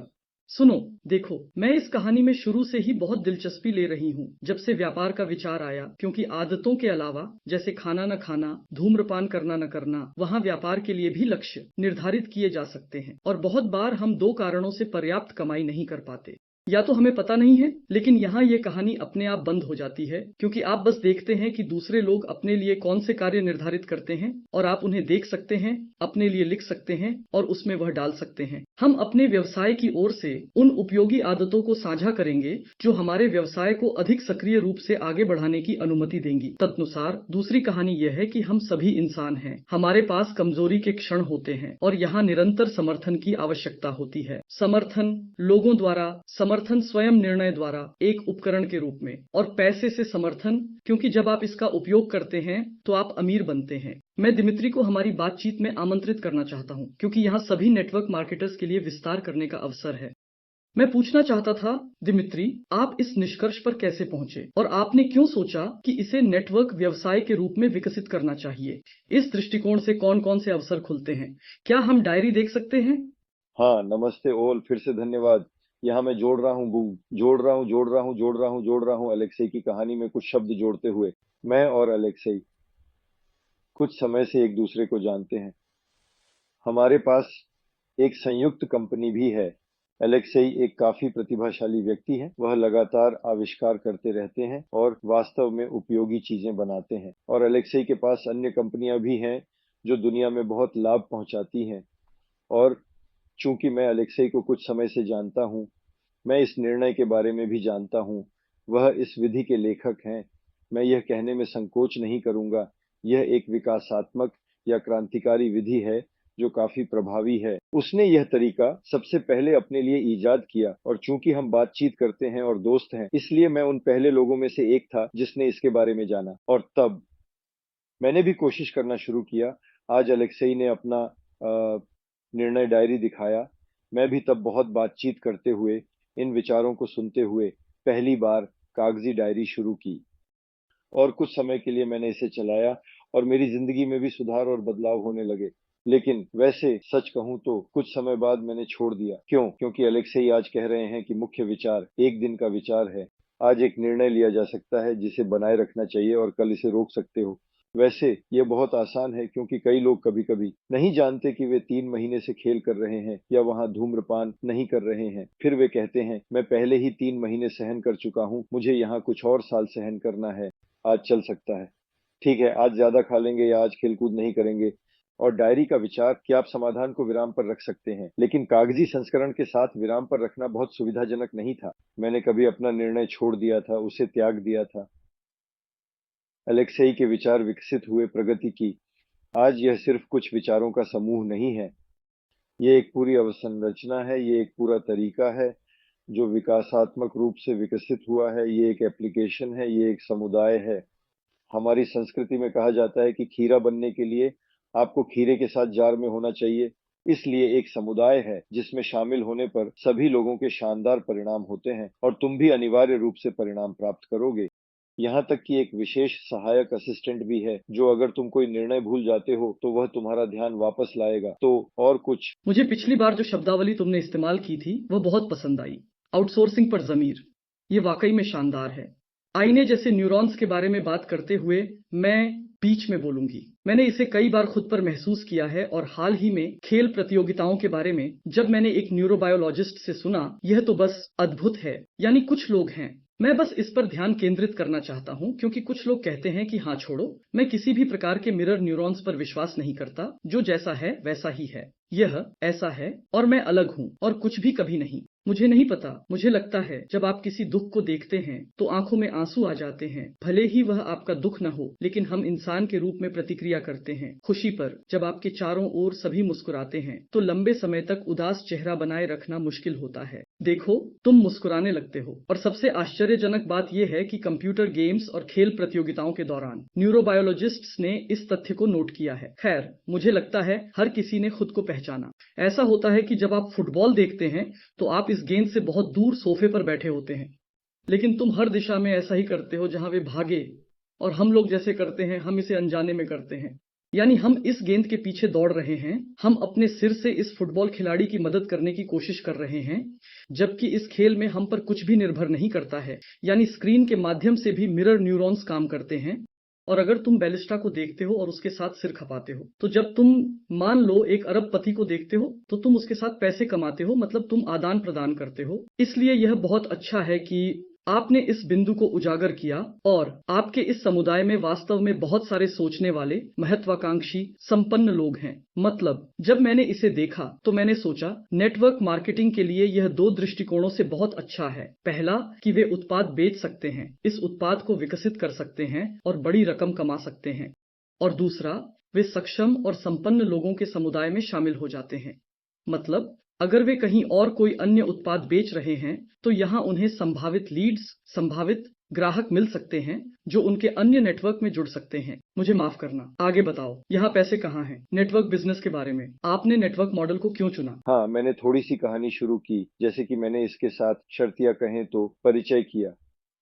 Speaker 1: सुनो, देखो, मैं इस कहानी में शुरू से ही बहुत दिलचस्पी ले रही हूँ जब से व्यापार का विचार आया, क्योंकि आदतों के अलावा, जैसे खाना न खाना, धूम्रपान करना न करना, वहाँ व्यापार के लिए भी लक्ष्य निर्धारित किए जा सकते हैं। और बहुत बार हम 2 कारणों से पर्याप्त कमाई नहीं कर पाते। या तो हमें पता नहीं है, लेकिन यहाँ ये कहानी अपने आप बंद हो जाती है, क्योंकि आप बस देखते हैं कि दूसरे लोग अपने लिए कौन से कार्य निर्धारित करते हैं और आप उन्हें देख सकते हैं, अपने लिए लिख सकते हैं और उसमें वह डाल सकते हैं। हम अपने व्यवसाय की ओर से उन उपयोगी आदतों को साझा करेंगे जो हमारे व्यवसाय को अधिक सक्रिय रूप से आगे बढ़ाने की अनुमति देंगी। तदनुसार दूसरी कहानी यह है कि हम सभी इंसान हैं, हमारे पास कमजोरी के क्षण होते हैं और यहाँ निरंतर समर्थन की आवश्यकता होती है। समर्थन लोगों द्वारा, समर्थन स्वयं निर्णय द्वारा एक उपकरण के रूप में, और पैसे से समर्थन, क्योंकि जब आप इसका उपयोग करते हैं तो आप अमीर बनते हैं। मैं दिमित्री को हमारी बातचीत में आमंत्रित करना चाहता हूं, क्योंकि यहाँ सभी नेटवर्क मार्केटर्स के लिए विस्तार करने का अवसर है। मैं पूछना चाहता था, दिमित्री, आप इस निष्कर्ष पर कैसे पहुंचे और आपने क्यों सोचा कि इसे नेटवर्क व्यवसाय के रूप में विकसित करना चाहिए? इस दृष्टिकोण से कौन-कौन से अवसर खुलते हैं? क्या हम डायरी देख सकते हैं?
Speaker 3: हाँ, नमस्ते ओल, फिर से धन्यवाद। यहाँ मैं जोड़ रहा हूँ जोड़ रहा हूँ अलेक्सेई की कहानी में कुछ शब्द जोड़ते हुए। मैं और अलेक्सेई कुछ समय से एक दूसरे को जानते हैं। हमारे पास एक संयुक्त कंपनी भी है। अलेक्सेई एक काफी प्रतिभाशाली व्यक्ति है। वह लगातार आविष्कार करते रहते हैं और वास्तव में उपयोगी चीजें बनाते हैं। और अलेक्सेई के पास अन्य कंपनियां भी हैं जो दुनिया में बहुत लाभ पहुंचाती हैं। और चूंकि मैं अलेक्सेई को कुछ समय से जानता हूं, मैं इस निर्णय के बारे में भी जानता हूं। वह इस विधि के लेखक हैं। मैं यह कहने में संकोच नहीं करूंगा, यह एक विकासात्मक या क्रांतिकारी विधि है जो काफी प्रभावी है। उसने यह तरीका सबसे पहले अपने लिए ईजाद किया, और चूंकि हम बातचीत करते हैं और दोस्त हैं, इसलिए मैं उन पहले लोगों में से एक था जिसने इसके बारे में जाना। और तब मैंने भी कोशिश करना शुरू किया। आज अलेक्सेई ने अपना निर्णय डायरी दिखाया। मैं भी तब बहुत बातचीत करते हुए इन विचारों को सुनते हुए पहली बार कागजी डायरी शुरू की और कुछ समय के लिए मैंने इसे चलाया और मेरी जिंदगी में भी सुधार और बदलाव होने लगे। लेकिन वैसे सच कहूं तो कुछ समय बाद मैंने छोड़ दिया। क्यों? क्योंकि अलेक्सेई आज कह रहे हैं कि मुख्य विचार एक दिन का विचार है। आज एक निर्णय लिया जा सकता है जिसे बनाए रखना चाहिए और कल इसे रोक सकते हो। वैसे यह बहुत आसान है क्योंकि कई लोग कभी-कभी नहीं जानते कि वे 3 महीने से खेल कर रहे हैं या वहां धूम्रपान नहीं कर रहे हैं। फिर वे कहते हैं, मैं पहले ही 3 महीने सहन कर चुका हूं, मुझे यहाँ कुछ और साल सहन करना है, आज चल सकता है। ठीक है, आज ज्यादा खा लेंगे या आज खेलकूद नहीं करेंगे। और डायरी का विचार कि आप समाधान को विराम पर रख सकते हैं, लेकिन कागजी संस्करण के साथ विराम पर रखना बहुत सुविधाजनक नहीं था। मैंने कभी अपना निर्णय छोड़ दिया था, उसे त्याग दिया था। अलेक्सेई के विचार विकसित हुए प्रगति की। आज यह सिर्फ कुछ विचारों का समूह नहीं है, ये एक पूरी अवसंरचना है, ये एक पूरा तरीका है जो विकासात्मक रूप से विकसित हुआ है, ये एक एप्लीकेशन है, ये एक समुदाय है। हमारी संस्कृति में कहा जाता है कि खीरा बनने के लिए आपको खीरे के साथ जार में होना चाहिए। इसलिए एक समुदाय है जिसमें शामिल होने पर सभी लोगों के शानदार परिणाम होते हैं और तुम भी अनिवार्य रूप से परिणाम प्राप्त करोगे। यहाँ तक कि एक विशेष सहायक असिस्टेंट भी है जो अगर तुम कोई निर्णय भूल जाते हो तो वह तुम्हारा ध्यान वापस लाएगा। तो और कुछ
Speaker 1: मुझे पिछली बार जो शब्दावली तुमने इस्तेमाल की थी वह बहुत पसंद आई। आउटसोर्सिंग पर ज़मीर, ये वाकई में शानदार है। आईने जैसे न्यूरॉन्स के बारे में बात करते हुए मैं बीच में बोलूंगी। मैंने इसे कई बार खुद पर महसूस किया है और हाल ही में खेल प्रतियोगिताओं के बारे में जब मैंने एक न्यूरोबायोलॉजिस्ट से सुना, यह तो बस अद्भुत है। यानी कुछ लोग हैं, मैं बस इस पर ध्यान केंद्रित करना चाहता हूं क्योंकि कुछ लोग कहते हैं कि हाँ छोड़ो, मैं किसी भी प्रकार के मिरर न्यूरॉन्स पर विश्वास नहीं करता, जो जैसा है वैसा ही है, यह ऐसा है और मैं अलग हूं और कुछ भी कभी नहीं। मुझे नहीं पता, मुझे लगता है जब आप किसी दुख को देखते हैं तो आंखों में आंसू आ जाते हैं। भले ही वह आपका दुख न हो, लेकिन हम इंसान के रूप में प्रतिक्रिया करते हैं। खुशी पर जब आपके चारों ओर सभी मुस्कुराते हैं तो लंबे समय तक उदास चेहरा बनाए रखना मुश्किल होता है। देखो, तुम मुस्कुराने लगते हो। और सबसे आश्चर्यजनक बात यह है कि कंप्यूटर गेम्स और खेल प्रतियोगिताओं के दौरान न्यूरोबायोलॉजिस्ट्स ने इस तथ्य को नोट किया है। खैर, मुझे लगता है हर किसी ने खुद को पहचाना। ऐसा होता है कि जब आप फुटबॉल देखते हैं तो आप इस गेंद से बहुत दूर सोफे पर बैठे होते हैं, लेकिन तुम हर दिशा में ऐसा ही करते हो जहां वे भागे। और हम लोग जैसे करते हैं, हम इसे अनजाने में करते हैं। यानी हम इस गेंद के पीछे दौड़ रहे हैं, हम अपने सिर से इस फुटबॉल खिलाड़ी की मदद करने की कोशिश कर रहे हैं, जबकि इस खेल में हम पर कुछ भी निर्भर नहीं करता है। यानी स्क्रीन के माध्यम से भी मिरर न्यूरॉन्स काम करते हैं। और अगर तुम बैलिस्टा को देखते हो और उसके साथ सिर खपाते हो, तो जब तुम मान लो एक अरबपति को देखते हो तो तुम उसके साथ पैसे कमाते हो, मतलब तुम आदान प्रदान करते हो। इसलिए यह बहुत अच्छा है कि आपने इस बिंदु को उजागर किया और आपके इस समुदाय में वास्तव में बहुत सारे सोचने वाले, महत्वाकांक्षी, संपन्न लोग हैं। मतलब जब मैंने इसे देखा तो मैंने सोचा नेटवर्क मार्केटिंग के लिए यह 2 दृष्टिकोणों से बहुत अच्छा है। पहला कि वे उत्पाद बेच सकते हैं, इस उत्पाद को विकसित कर सकते हैं और बड़ी रकम कमा सकते हैं। और दूसरा, वे सक्षम और संपन्न लोगों के समुदाय में शामिल हो जाते हैं। मतलब अगर वे कहीं और कोई अन्य उत्पाद बेच रहे हैं तो यहाँ उन्हें संभावित लीड्स, संभावित ग्राहक मिल सकते हैं जो उनके अन्य नेटवर्क में जुड़ सकते हैं। मुझे माफ करना, आगे बताओ, यहाँ पैसे कहाँ हैं? नेटवर्क बिजनेस के बारे में आपने नेटवर्क मॉडल को क्यों चुना?
Speaker 3: हाँ, मैंने थोड़ी सी कहानी शुरू की, जैसे कि मैंने इसके साथ शर्तिया कहें तो परिचय किया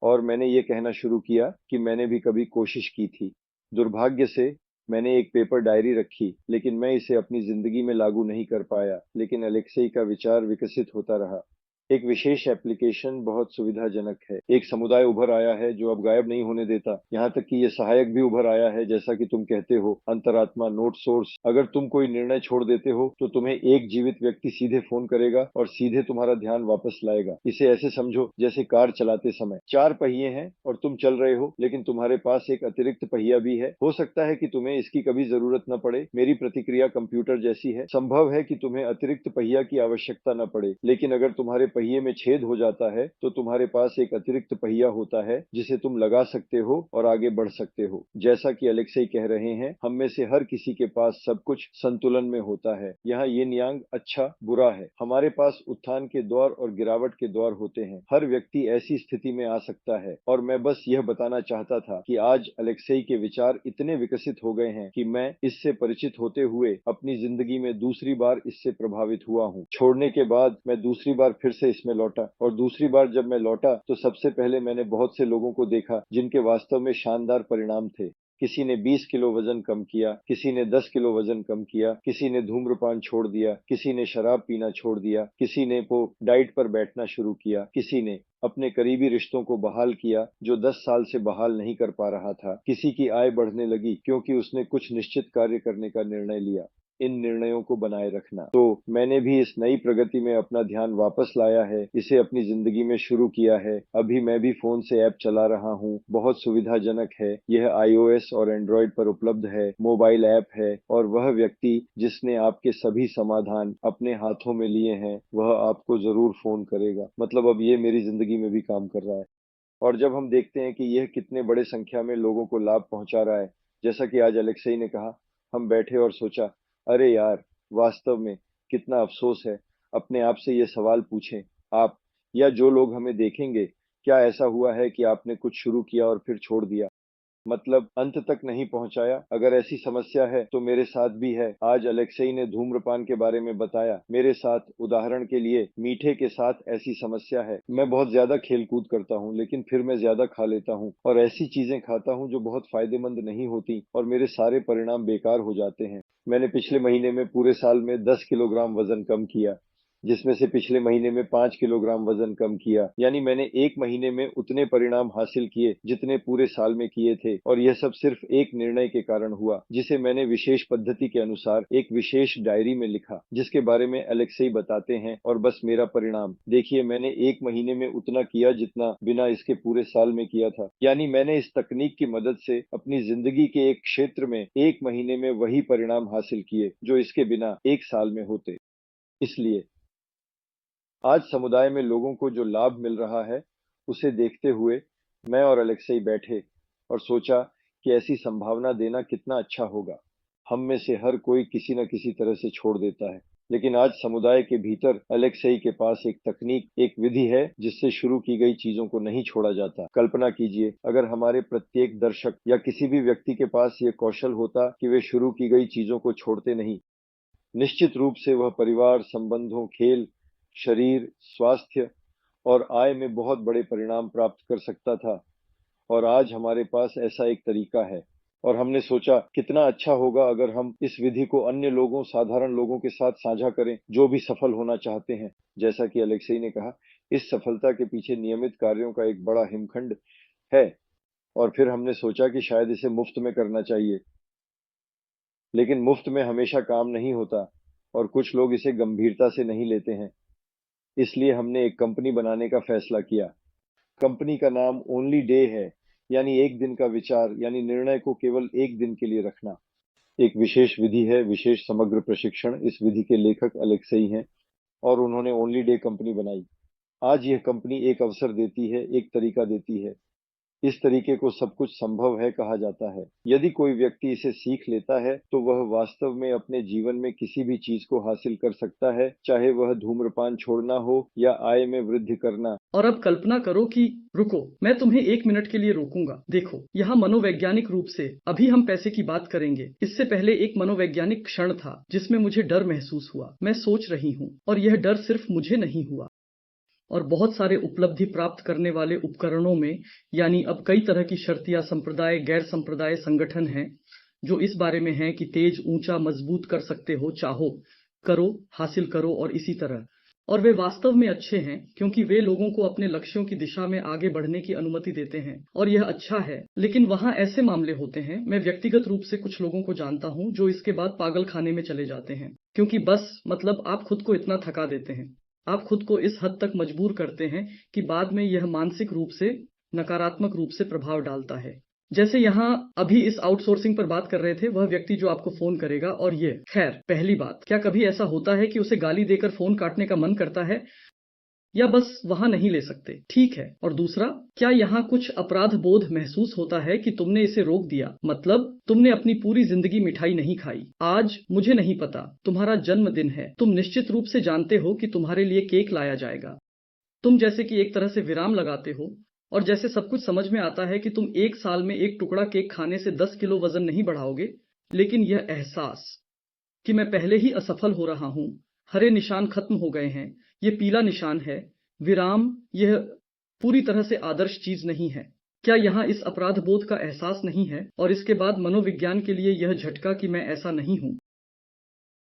Speaker 3: और मैंने ये कहना शुरू किया कि मैंने भी कभी कोशिश की थी। दुर्भाग्य से मैंने एक पेपर डायरी रखी, लेकिन मैं इसे अपनी जिंदगी में लागू नहीं कर पाया। लेकिन अलेक्सेई का विचार विकसित होता रहा। एक विशेष एप्लीकेशन बहुत सुविधाजनक है। एक समुदाय उभर आया है जो अब गायब नहीं होने देता। यहाँ तक कि ये सहायक भी उभर आया है, जैसा कि तुम कहते हो, अंतरात्मा, नोट सोर्स। अगर तुम कोई निर्णय छोड़ देते हो तो तुम्हें एक जीवित व्यक्ति सीधे फोन करेगा और सीधे तुम्हारा ध्यान वापस लाएगा। इसे ऐसे समझो जैसे कार चलाते समय 4 पहिए हैं और तुम चल रहे हो, लेकिन तुम्हारे पास एक अतिरिक्त पहिया भी है। हो सकता है कि तुम्हें इसकी कभी जरूरत न पड़े। मेरी प्रतिक्रिया कंप्यूटर जैसी है। संभव है कि तुम्हें अतिरिक्त पहिया की आवश्यकता न पड़े, लेकिन अगर तुम्हारे पहिए में छेद हो जाता है तो तुम्हारे पास एक अतिरिक्त पहिया होता है जिसे तुम लगा सकते हो और आगे बढ़ सकते हो। जैसा कि अलेक्सेई कह रहे हैं, हम में से हर किसी के पास सब कुछ संतुलन में होता है। यहाँ यिन यांग, अच्छा बुरा है। हमारे पास उत्थान के दौर और गिरावट के दौर होते हैं। हर व्यक्ति ऐसी स्थिति में आ सकता है और मैं बस यह बताना चाहता था कि आज अलेक्सेई के विचार इतने विकसित हो गए हैं कि मैं इससे परिचित होते हुए अपनी जिंदगी में दूसरी बार इससे प्रभावित हुआ हूँ। छोड़ने के बाद मैं दूसरी बार फिर से से इसमें लौटा। और दूसरी बार जब मैं लौटा तो सबसे पहले मैंने बहुत से लोगों को देखा जिनके वास्तव में शानदार परिणाम थे। किसी ने 20 किलो वजन कम किया, किसी ने 10 किलो वजन कम किया, किसी ने धूम्रपान छोड़ दिया, किसी ने शराब पीना छोड़ दिया, किसी ने डाइट पर बैठना शुरू किया, किसी ने अपने करीबी रिश्तों को बहाल किया जो 10 साल से बहाल नहीं कर पा रहा था। किसी की आय बढ़ने लगी क्योंकि उसने कुछ निश्चित कार्य करने का निर्णय लिया। इन निर्णयों को बनाए रखना। तो मैंने भी इस नई प्रगति में अपना ध्यान वापस लाया है, इसे अपनी जिंदगी में शुरू किया है। अभी मैं भी फोन से ऐप चला रहा हूँ, बहुत सुविधाजनक है। यह iOS और एंड्रॉयड पर उपलब्ध है, मोबाइल ऐप है, और वह व्यक्ति जिसने आपके सभी समाधान अपने हाथों में लिए हैं वह आपको जरूर फोन करेगा। मतलब अब ये मेरी जिंदगी में भी काम कर रहा है। और जब हम देखते हैं कि यह कितने बड़े संख्या में लोगों को लाभ पहुंचा रहा है, जैसा कि आज अलेक्सई ने कहा, हम बैठे और सोचा, अरे यार, वास्तव में कितना अफसोस है। अपने आप से ये सवाल पूछें, आप या जो लोग हमें देखेंगे, क्या ऐसा हुआ है कि आपने कुछ शुरू किया और फिर छोड़ दिया, मतलब अंत तक नहीं पहुंचाया? अगर ऐसी समस्या है तो मेरे साथ भी है। आज अलेक्सई ने धूम्रपान के बारे में बताया, मेरे साथ उदाहरण के लिए मीठे के साथ ऐसी समस्या है। मैं बहुत ज्यादा खेल कूद करता हूँ, लेकिन फिर मैं ज्यादा खा लेता हूँ और ऐसी चीजें खाता हूँ जो बहुत फायदेमंद नहीं होती और मेरे सारे परिणाम बेकार हो जाते हैं। मैंने पिछले महीने में पूरे साल में 10 किलोग्राम वजन कम किया, जिसमें से पिछले महीने में 5 किलोग्राम वजन कम किया। यानी मैंने एक महीने में उतने परिणाम हासिल किए जितने पूरे साल में किए थे, और यह सब सिर्फ एक निर्णय के कारण हुआ, जिसे मैंने विशेष पद्धति के अनुसार एक विशेष डायरी में लिखा, जिसके बारे में अलेक्सई बताते हैं। और बस मेरा परिणाम देखिए, मैंने एक महीने में उतना किया जितना बिना इसके पूरे साल में किया था। यानी मैंने इस तकनीक की मदद से अपनी जिंदगी के एक क्षेत्र में एक महीने में वही परिणाम हासिल किए जो इसके बिना एक साल में होते। इसलिए आज समुदाय में लोगों को जो लाभ मिल रहा है, उसे देखते हुए मैं और अलेक्सई बैठे और सोचा कि ऐसी संभावना देना कितना अच्छा होगा। हम में से हर कोई किसी न किसी तरह से छोड़ देता है, लेकिन आज समुदाय के भीतर अलेक्सई के पास एक तकनीक, एक विधि है जिससे शुरू की गई चीजों को नहीं छोड़ा जाता। कल्पना कीजिए, अगर हमारे प्रत्येक दर्शक या किसी भी व्यक्ति के पास ये कौशल होता कि वे शुरू की गई चीजों को छोड़ते नहीं, निश्चित रूप से वह परिवार, संबंधों, खेल, शरीर, स्वास्थ्य और आय में बहुत बड़े परिणाम प्राप्त कर सकता था। और आज हमारे पास ऐसा एक तरीका है, और हमने सोचा कितना अच्छा होगा अगर हम इस विधि को अन्य लोगों, साधारण लोगों के साथ साझा करें जो भी सफल होना चाहते हैं। जैसा कि अलेक्सई ने कहा, इस सफलता के पीछे नियमित कार्यों का एक बड़ा हिमखंड है, और फिर हमने सोचा कि शायद इसे मुफ्त में करना चाहिए। लेकिन मुफ्त में हमेशा काम नहीं होता, और कुछ लोग इसे गंभीरता से नहीं लेते हैं। इसलिए हमने एक कंपनी बनाने का फैसला किया। कंपनी का नाम ओनली डे है, यानी एक दिन का विचार, यानी निर्णय को केवल एक दिन के लिए रखना। एक विशेष विधि है, विशेष समग्र प्रशिक्षण। इस विधि के लेखक अलेक्सई हैं और उन्होंने ओनली डे कंपनी बनाई। आज यह कंपनी एक अवसर देती है, एक तरीका देती है। इस तरीके को सब कुछ संभव है कहा जाता है। यदि कोई व्यक्ति इसे सीख लेता है तो वह वास्तव में अपने जीवन में किसी भी चीज को हासिल कर सकता है, चाहे वह धूम्रपान छोड़ना हो या आय में वृद्धि करना।
Speaker 1: और अब कल्पना करो कि रुको, मैं तुम्हें 1 मिनट के लिए रोकूंगा। देखो, यहाँ मनोवैज्ञानिक रूप से अभी हम पैसे की बात करेंगे। इससे पहले एक मनोवैज्ञानिक क्षण था जिसमें मुझे डर महसूस हुआ। मैं सोच रही हूँ, और यह डर सिर्फ मुझे नहीं हुआ, और बहुत सारे उपलब्धि प्राप्त करने वाले उपकरणों में, यानी अब कई तरह की शर्तिया संप्रदाय, गैर संप्रदाय संगठन हैं जो इस बारे में हैं कि तेज, ऊंचा, मजबूत कर सकते हो, चाहो करो, हासिल करो और इसी तरह। और वे वास्तव में अच्छे हैं क्योंकि वे लोगों को अपने लक्ष्यों की दिशा में आगे बढ़ने की अनुमति देते हैं, और यह अच्छा है। लेकिन वहाँ ऐसे मामले होते हैं, मैं व्यक्तिगत रूप से कुछ लोगों को जानता हूँ जो इसके बाद पागल खाने में चले जाते हैं, क्योंकि बस मतलब आप खुद को इतना थका देते हैं, आप खुद को इस हद तक मजबूर करते हैं कि बाद में यह मानसिक रूप से नकारात्मक रूप से प्रभाव डालता है। जैसे यहाँ अभी इस आउटसोर्सिंग पर बात कर रहे थे, वह व्यक्ति जो आपको फोन करेगा, और ये खैर पहली बात, क्या कभी ऐसा होता है कि उसे गाली देकर फोन काटने का मन करता है, या बस वहां नहीं ले सकते? ठीक है। और दूसरा, क्या यहाँ कुछ अपराध बोध महसूस होता है कि तुमने इसे रोक दिया? मतलब तुमने अपनी पूरी जिंदगी मिठाई नहीं खाई। आज मुझे नहीं पता, तुम्हारा जन्मदिन है, तुम निश्चित रूप से जानते हो कि तुम्हारे लिए केक लाया जाएगा। तुम जैसे कि एक तरह से विराम लगाते हो, और जैसे सब कुछ समझ में आता है कि तुम एक साल में एक टुकड़ा केक खाने से 10 किलो वजन नहीं बढ़ाओगे। लेकिन यह एहसास कि मैं पहले ही असफल हो रहा हूँ, हरे निशान खत्म हो गए हैं, ये पीला निशान है, विराम, यह पूरी तरह से आदर्श चीज नहीं है। क्या यहाँ इस अपराध बोध का एहसास नहीं है और इसके बाद मनोविज्ञान के लिए यह झटका कि मैं ऐसा नहीं हूँ?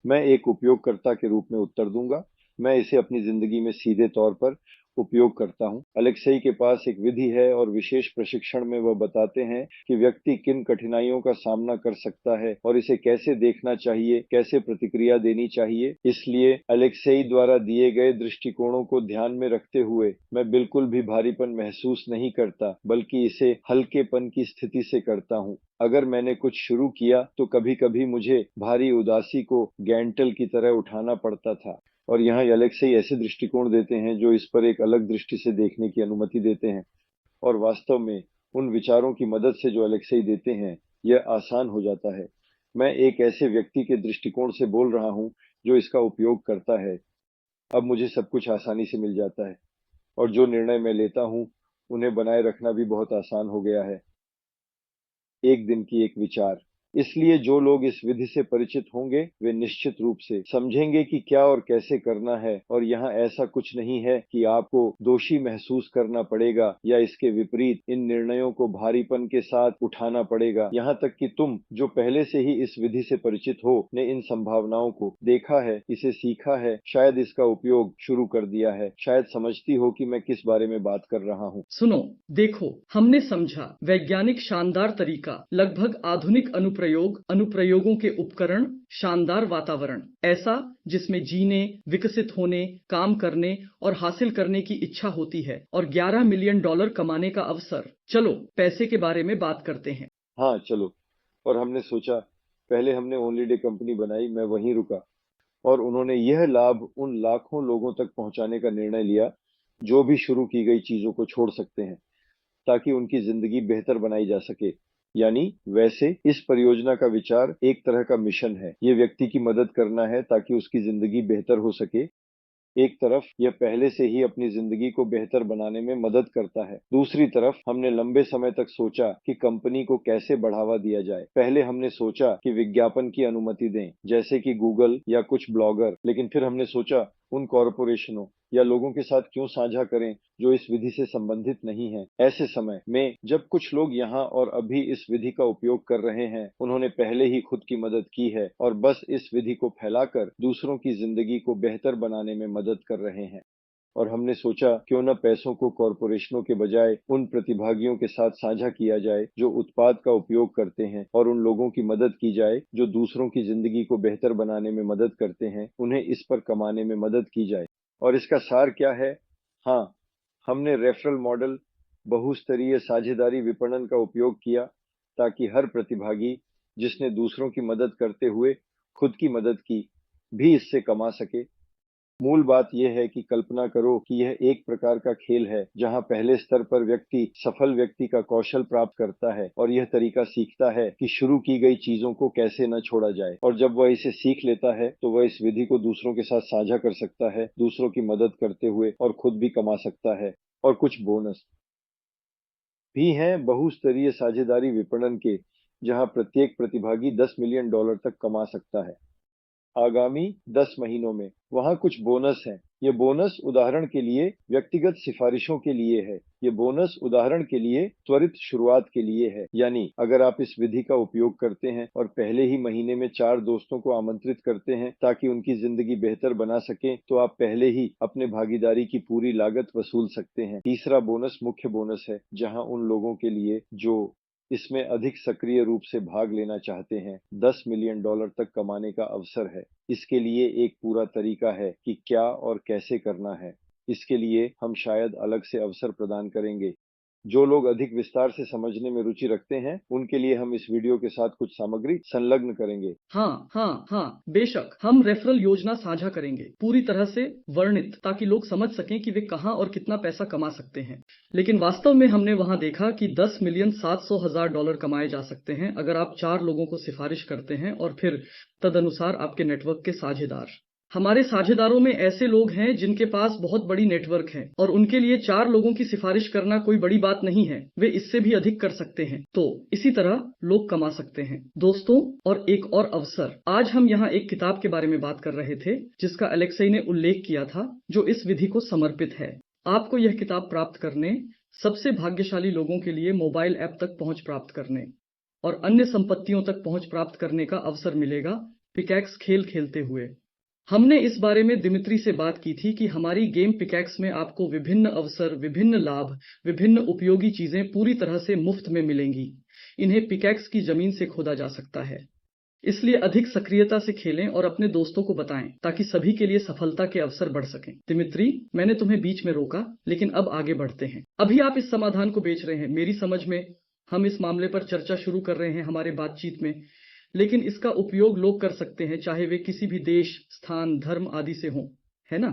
Speaker 3: मैं एक उपयोगकर्ता के रूप में उत्तर दूंगा। मैं इसे अपनी जिंदगी में सीधे तौर पर उपयोग करता हूँ। अलेक्सेई के पास एक विधि है और विशेष प्रशिक्षण में वह बताते हैं कि व्यक्ति किन कठिनाइयों का सामना कर सकता है और इसे कैसे देखना चाहिए, कैसे प्रतिक्रिया देनी चाहिए। इसलिए अलेक्सेई द्वारा दिए गए दृष्टिकोणों को ध्यान में रखते हुए मैं बिल्कुल भी भारीपन महसूस नहीं करता, बल्कि इसे हल्केपन की स्थिति से करता हूँ। अगर मैंने कुछ शुरू किया तो कभी-कभी मुझे भारी उदासी को गैंटल की तरह उठाना पड़ता था। और यहाँ अलेक्सेई ऐसे दृष्टिकोण देते हैं जो इस पर एक अलग दृष्टि से देखने की अनुमति देते हैं। और वास्तव में उन विचारों की मदद से जो अलेक्सेई देते हैं, यह आसान हो जाता है। मैं एक ऐसे व्यक्ति के दृष्टिकोण से बोल रहा हूँ जो इसका उपयोग करता है। अब मुझे सब कुछ आसानी से मिल जाता है और जो निर्णय मैं लेता हूँ, उन्हें बनाए रखना भी बहुत आसान हो गया है। एक दिन की एक विचार। इसलिए जो लोग इस विधि से परिचित होंगे वे निश्चित रूप से समझेंगे कि क्या और कैसे करना है। और यहाँ ऐसा कुछ नहीं है कि आपको दोषी महसूस करना पड़ेगा या इसके विपरीत इन निर्णयों को भारीपन के साथ उठाना पड़ेगा। यहाँ तक कि तुम जो पहले से ही इस विधि से परिचित हो ने इन संभावनाओं को देखा है, इसे सीखा है, शायद इसका उपयोग शुरू कर दिया है, शायद समझती हो कि मैं किस बारे में बात कर रहा हूँ।
Speaker 1: सुनो, देखो, हमने समझा वैज्ञानिक शानदार तरीका, लगभग आधुनिक अनुप्रयोगों के उपकरण, शानदार वातावरण, ऐसा जिसमें जीने, विकसित होने, काम करने और हासिल करने की इच्छा होती है, और $11 मिलियन कमाने का अवसर। चलो पैसे के बारे में बात करते हैं।
Speaker 3: हाँ चलो। और हमने सोचा, पहले हमने ओनली डे कंपनी बनाई, मैं वहीं रुका। और उन्होंने यह लाभ उन लाखों लोगों तक पहुंचाने का निर्णय लिया जो भी शुरू की गई चीजों को छोड़ सकते हैं ताकि उनकी जिंदगी बेहतर बनाई जा सके। यानी वैसे इस परियोजना का विचार एक तरह का मिशन है। ये व्यक्ति की मदद करना है ताकि उसकी जिंदगी बेहतर हो सके। एक तरफ यह पहले से ही अपनी जिंदगी को बेहतर बनाने में मदद करता है। दूसरी तरफ हमने लंबे समय तक सोचा कि कंपनी को कैसे बढ़ावा दिया जाए। पहले हमने सोचा कि विज्ञापन की अनुमति दें, जैसे कि गूगल या कुछ ब्लॉगर। लेकिन फिर हमने सोचा उन कॉरपोरेशनों या लोगों के साथ क्यों साझा करें जो इस विधि से संबंधित नहीं हैं। ऐसे समय में जब कुछ लोग यहाँ और अभी इस विधि का उपयोग कर रहे हैं, उन्होंने पहले ही खुद की मदद की है और बस इस विधि को फैलाकर दूसरों की जिंदगी को बेहतर बनाने में मदद कर रहे हैं। और हमने सोचा क्यों न पैसों को कॉरपोरेशनों के बजाय उन प्रतिभागियों के साथ साझा किया जाए जो उत्पाद का उपयोग करते हैं, और उन लोगों की मदद की जाए जो दूसरों की जिंदगी को बेहतर बनाने में मदद करते हैं, उन्हें इस पर कमाने में मदद की जाए। और इसका सार क्या है? हाँ, हमने रेफरल मॉडल, बहुस्तरीय साझेदारी विपणन का उपयोग किया ताकि हर प्रतिभागी जिसने दूसरों की मदद करते हुए खुद की मदद की भी इससे कमा सके। मूल बात यह है कि कल्पना करो कि यह एक प्रकार का खेल है जहां पहले स्तर पर व्यक्ति सफल व्यक्ति का कौशल प्राप्त करता है और यह तरीका सीखता है कि शुरू की गई चीजों को कैसे न छोड़ा जाए। और जब वह इसे सीख लेता है तो वह इस विधि को दूसरों के साथ साझा कर सकता है, दूसरों की मदद करते हुए, और खुद भी कमा सकता है। और कुछ बोनस भी हैं बहुस्तरीय साझेदारी विपणन के, जहां प्रत्येक प्रतिभागी $10 मिलियन तक कमा सकता है आगामी 10 महीनों में। वहां कुछ बोनस हैं। ये बोनस उदाहरण के लिए व्यक्तिगत सिफारिशों के लिए है। ये बोनस उदाहरण के लिए त्वरित शुरुआत के लिए है। यानी अगर आप इस विधि का उपयोग करते हैं और पहले ही महीने में 4 दोस्तों को आमंत्रित करते हैं ताकि उनकी जिंदगी बेहतर बना सकें, तो आप पहले ही अपने भागीदारी की पूरी लागत वसूल सकते हैं। तीसरा बोनस मुख्य बोनस है, जहां उन लोगों के लिए जो इसमें अधिक सक्रिय रूप से भाग लेना चाहते हैं, $10 मिलियन तक कमाने का अवसर है। इसके लिए एक पूरा तरीका है कि क्या और कैसे करना है। इसके लिए हम शायद अलग से अवसर प्रदान करेंगे। जो लोग अधिक विस्तार से समझने में रुचि रखते हैं, उनके लिए हम इस वीडियो के साथ कुछ सामग्री संलग्न करेंगे।
Speaker 1: हाँ, बेशक हम रेफरल योजना साझा करेंगे, पूरी तरह से वर्णित, ताकि लोग समझ सकें कि वे कहां और कितना पैसा कमा सकते हैं। लेकिन वास्तव में हमने वहां देखा कि $10,700,000 कमाए जा सकते हैं अगर आप 4 लोगों को सिफारिश करते हैं और फिर तदनुसार आपके नेटवर्क के साझेदार। हमारे साझेदारों में ऐसे लोग हैं जिनके पास बहुत बड़ी नेटवर्क है और उनके लिए 4 लोगों की सिफारिश करना कोई बड़ी बात नहीं है। वे इससे भी अधिक कर सकते हैं। तो इसी तरह लोग कमा सकते हैं। दोस्तों, और एक और अवसर, आज हम यहाँ एक किताब के बारे में बात कर रहे थे जिसका अलेक्सेई ने उल्लेख किया था, जो इस विधि को समर्पित है। आपको यह किताब प्राप्त करने, सबसे भाग्यशाली लोगों के लिए मोबाइल ऐप तक पहुंच प्राप्त करने और अन्य संपत्तियों तक पहुंच प्राप्त करने का अवसर मिलेगा पिकैक्स खेल खेलते हुए। हमने इस बारे में दिमित्री से बात की थी कि हमारी गेम पिकैक्स में आपको विभिन्न अवसर, विभिन्न लाभ, विभिन्न उपयोगी चीजें पूरी तरह से मुफ्त में मिलेंगी। इन्हें पिकैक्स की जमीन से खोदा जा सकता है, इसलिए अधिक सक्रियता से खेलें और अपने दोस्तों को बताएं ताकि सभी के लिए सफलता के अवसर बढ़ सकें। दिमित्री, मैंने तुम्हें बीच में रोका, लेकिन अब आगे बढ़ते हैं। अभी आप इस समाधान को बेच रहे हैं। मेरी समझ में हम इस मामले पर चर्चा शुरू कर रहे हैं हमारे बातचीत में, लेकिन इसका उपयोग लोग कर सकते हैं, चाहे वे किसी भी देश, स्थान, धर्म आदि से हों, है ना?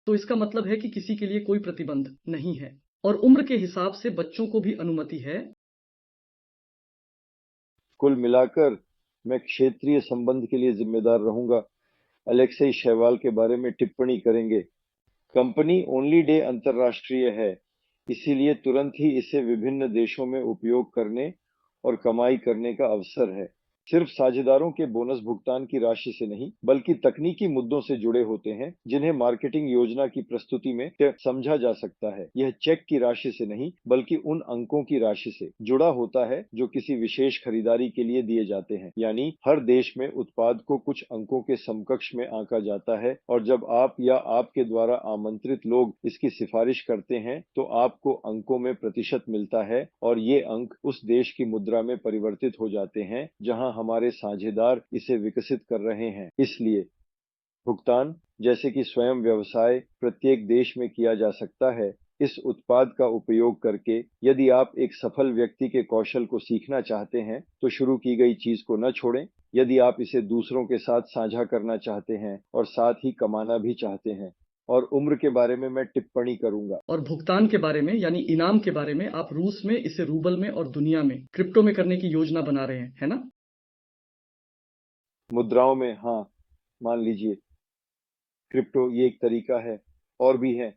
Speaker 1: तो इसका मतलब है कि किसी के लिए कोई प्रतिबंध नहीं है और उम्र के हिसाब से बच्चों को भी अनुमति है।
Speaker 3: कुल मिलाकर मैं क्षेत्रीय संबंध के लिए जिम्मेदार रहूंगा। अलेक्सेई शेवाल के बारे में टिप्पणी करेंगे। कंपनी ओनली डे अंतर्राष्ट्रीय है, इसीलिए तुरंत ही इसे विभिन्न देशों में उपयोग करने और कमाई करने का अवसर है। सिर्फ साझेदारों के बोनस भुगतान की राशि से नहीं, बल्कि तकनीकी मुद्दों से जुड़े होते हैं जिन्हें मार्केटिंग योजना की प्रस्तुति में समझा जा सकता है। यह चेक की राशि से नहीं, बल्कि उन अंकों की राशि से जुड़ा होता है जो किसी विशेष खरीदारी के लिए दिए जाते हैं। यानी हर देश में उत्पाद को कुछ अंकों के समकक्ष में आंका जाता है और जब आप या आपके द्वारा आमंत्रित लोग इसकी सिफारिश करते हैं तो आपको अंकों में प्रतिशत मिलता है और ये अंक उस देश की मुद्रा में परिवर्तित हो जाते हैं जहां हमारे साझेदार इसे विकसित कर रहे हैं। इसलिए भुगतान, जैसे कि स्वयं व्यवसाय, प्रत्येक देश में किया जा सकता है। इस उत्पाद का उपयोग करके यदि आप एक सफल व्यक्ति के कौशल को सीखना चाहते हैं तो शुरू की गई चीज को न छोड़ें। यदि आप इसे दूसरों के साथ साझा करना चाहते हैं और साथ ही कमाना भी चाहते हैं। और उम्र के बारे में मैं टिप्पणी करूंगा।
Speaker 1: और भुगतान के बारे में यानी इनाम के बारे में आप रूस में इसे रूबल में और दुनिया में क्रिप्टो में करने की योजना बना रहे हैं, है ना?
Speaker 3: मुद्राओं में, हाँ, मान लीजिए क्रिप्टो ये एक तरीका है, और भी है।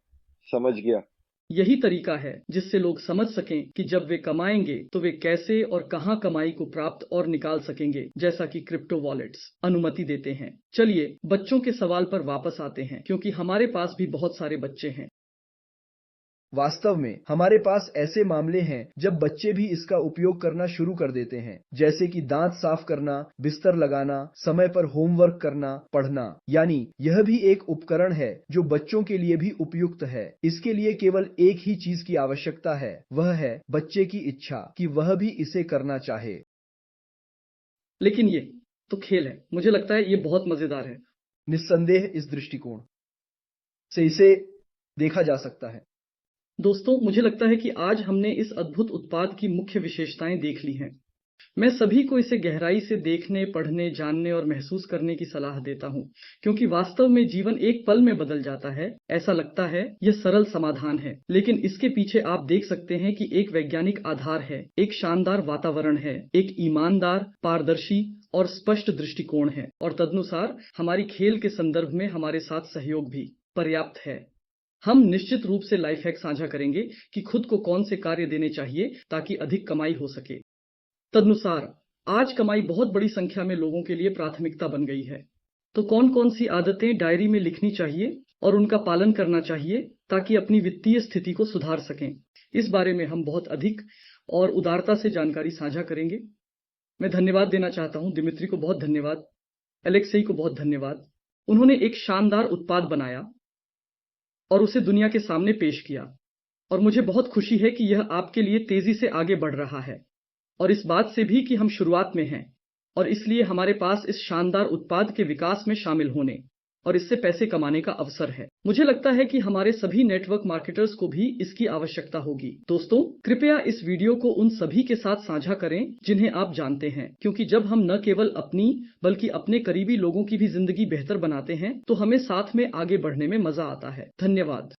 Speaker 3: समझ गया।
Speaker 1: यही तरीका है जिससे लोग समझ सकें कि जब वे कमाएंगे तो वे कैसे और कहां कमाई को प्राप्त और निकाल सकेंगे, जैसा कि क्रिप्टो वॉलेट्स अनुमति देते हैं। चलिए बच्चों के सवाल पर वापस आते हैं, क्योंकि हमारे पास भी बहुत सारे बच्चे हैं।
Speaker 2: वास्तव में हमारे पास ऐसे मामले हैं जब बच्चे भी इसका उपयोग करना शुरू कर देते हैं, जैसे कि दांत साफ करना, बिस्तर लगाना, समय पर होमवर्क करना, पढ़ना। यानी यह भी एक उपकरण है जो बच्चों के लिए भी उपयुक्त है। इसके लिए केवल एक ही चीज की आवश्यकता है, वह है बच्चे की इच्छा कि वह भी इसे करना चाहे।
Speaker 1: लेकिन ये तो खेल है, मुझे लगता है ये बहुत मजेदार है।
Speaker 2: निस्संदेह इस दृष्टिकोण से इसे देखा जा सकता है।
Speaker 1: दोस्तों, मुझे लगता है कि आज हमने इस अद्भुत उत्पाद की मुख्य विशेषताएं देख ली हैं। मैं सभी को इसे गहराई से देखने, पढ़ने, जानने और महसूस करने की सलाह देता हूं, क्योंकि वास्तव में जीवन एक पल में बदल जाता है। ऐसा लगता है यह सरल समाधान है, लेकिन इसके पीछे आप देख सकते हैं कि एक वैज्ञानिक आधार है, एक शानदार वातावरण है, एक ईमानदार, पारदर्शी और स्पष्ट दृष्टिकोण है, और तदनुसार हमारी खेल के संदर्भ में हमारे साथ सहयोग भी पर्याप्त है। हम निश्चित रूप से लाइफ हैक साझा करेंगे कि खुद को कौन से कार्य देने चाहिए ताकि अधिक कमाई हो सके। तदनुसार आज कमाई बहुत बड़ी संख्या में लोगों के लिए प्राथमिकता बन गई है। तो कौन कौन सी आदतें डायरी में लिखनी चाहिए और उनका पालन करना चाहिए ताकि अपनी वित्तीय स्थिति को सुधार सकें, इस बारे में हम बहुत अधिक और उदारता से जानकारी साझा करेंगे। मैं धन्यवाद देना चाहता हूं दिमित्री को, बहुत धन्यवाद। अलेक्सेई को बहुत धन्यवाद। उन्होंने एक शानदार उत्पाद बनाया और उसे दुनिया के सामने पेश किया, और मुझे बहुत खुशी है कि यह आपके लिए तेजी से आगे बढ़ रहा है, और इस बात से भी कि हम शुरुआत में हैं और इसलिए हमारे पास इस शानदार उत्पाद के विकास में शामिल होने और इससे पैसे कमाने का अवसर है। मुझे लगता है कि हमारे सभी नेटवर्क मार्केटर्स को भी इसकी आवश्यकता होगी। दोस्तों, कृपया इस वीडियो को उन सभी के साथ साझा करें जिन्हें आप जानते हैं, क्योंकि जब हम न केवल अपनी बल्कि अपने करीबी लोगों की भी जिंदगी बेहतर बनाते हैं तो हमें साथ में आगे बढ़ने में मजा आता है। धन्यवाद।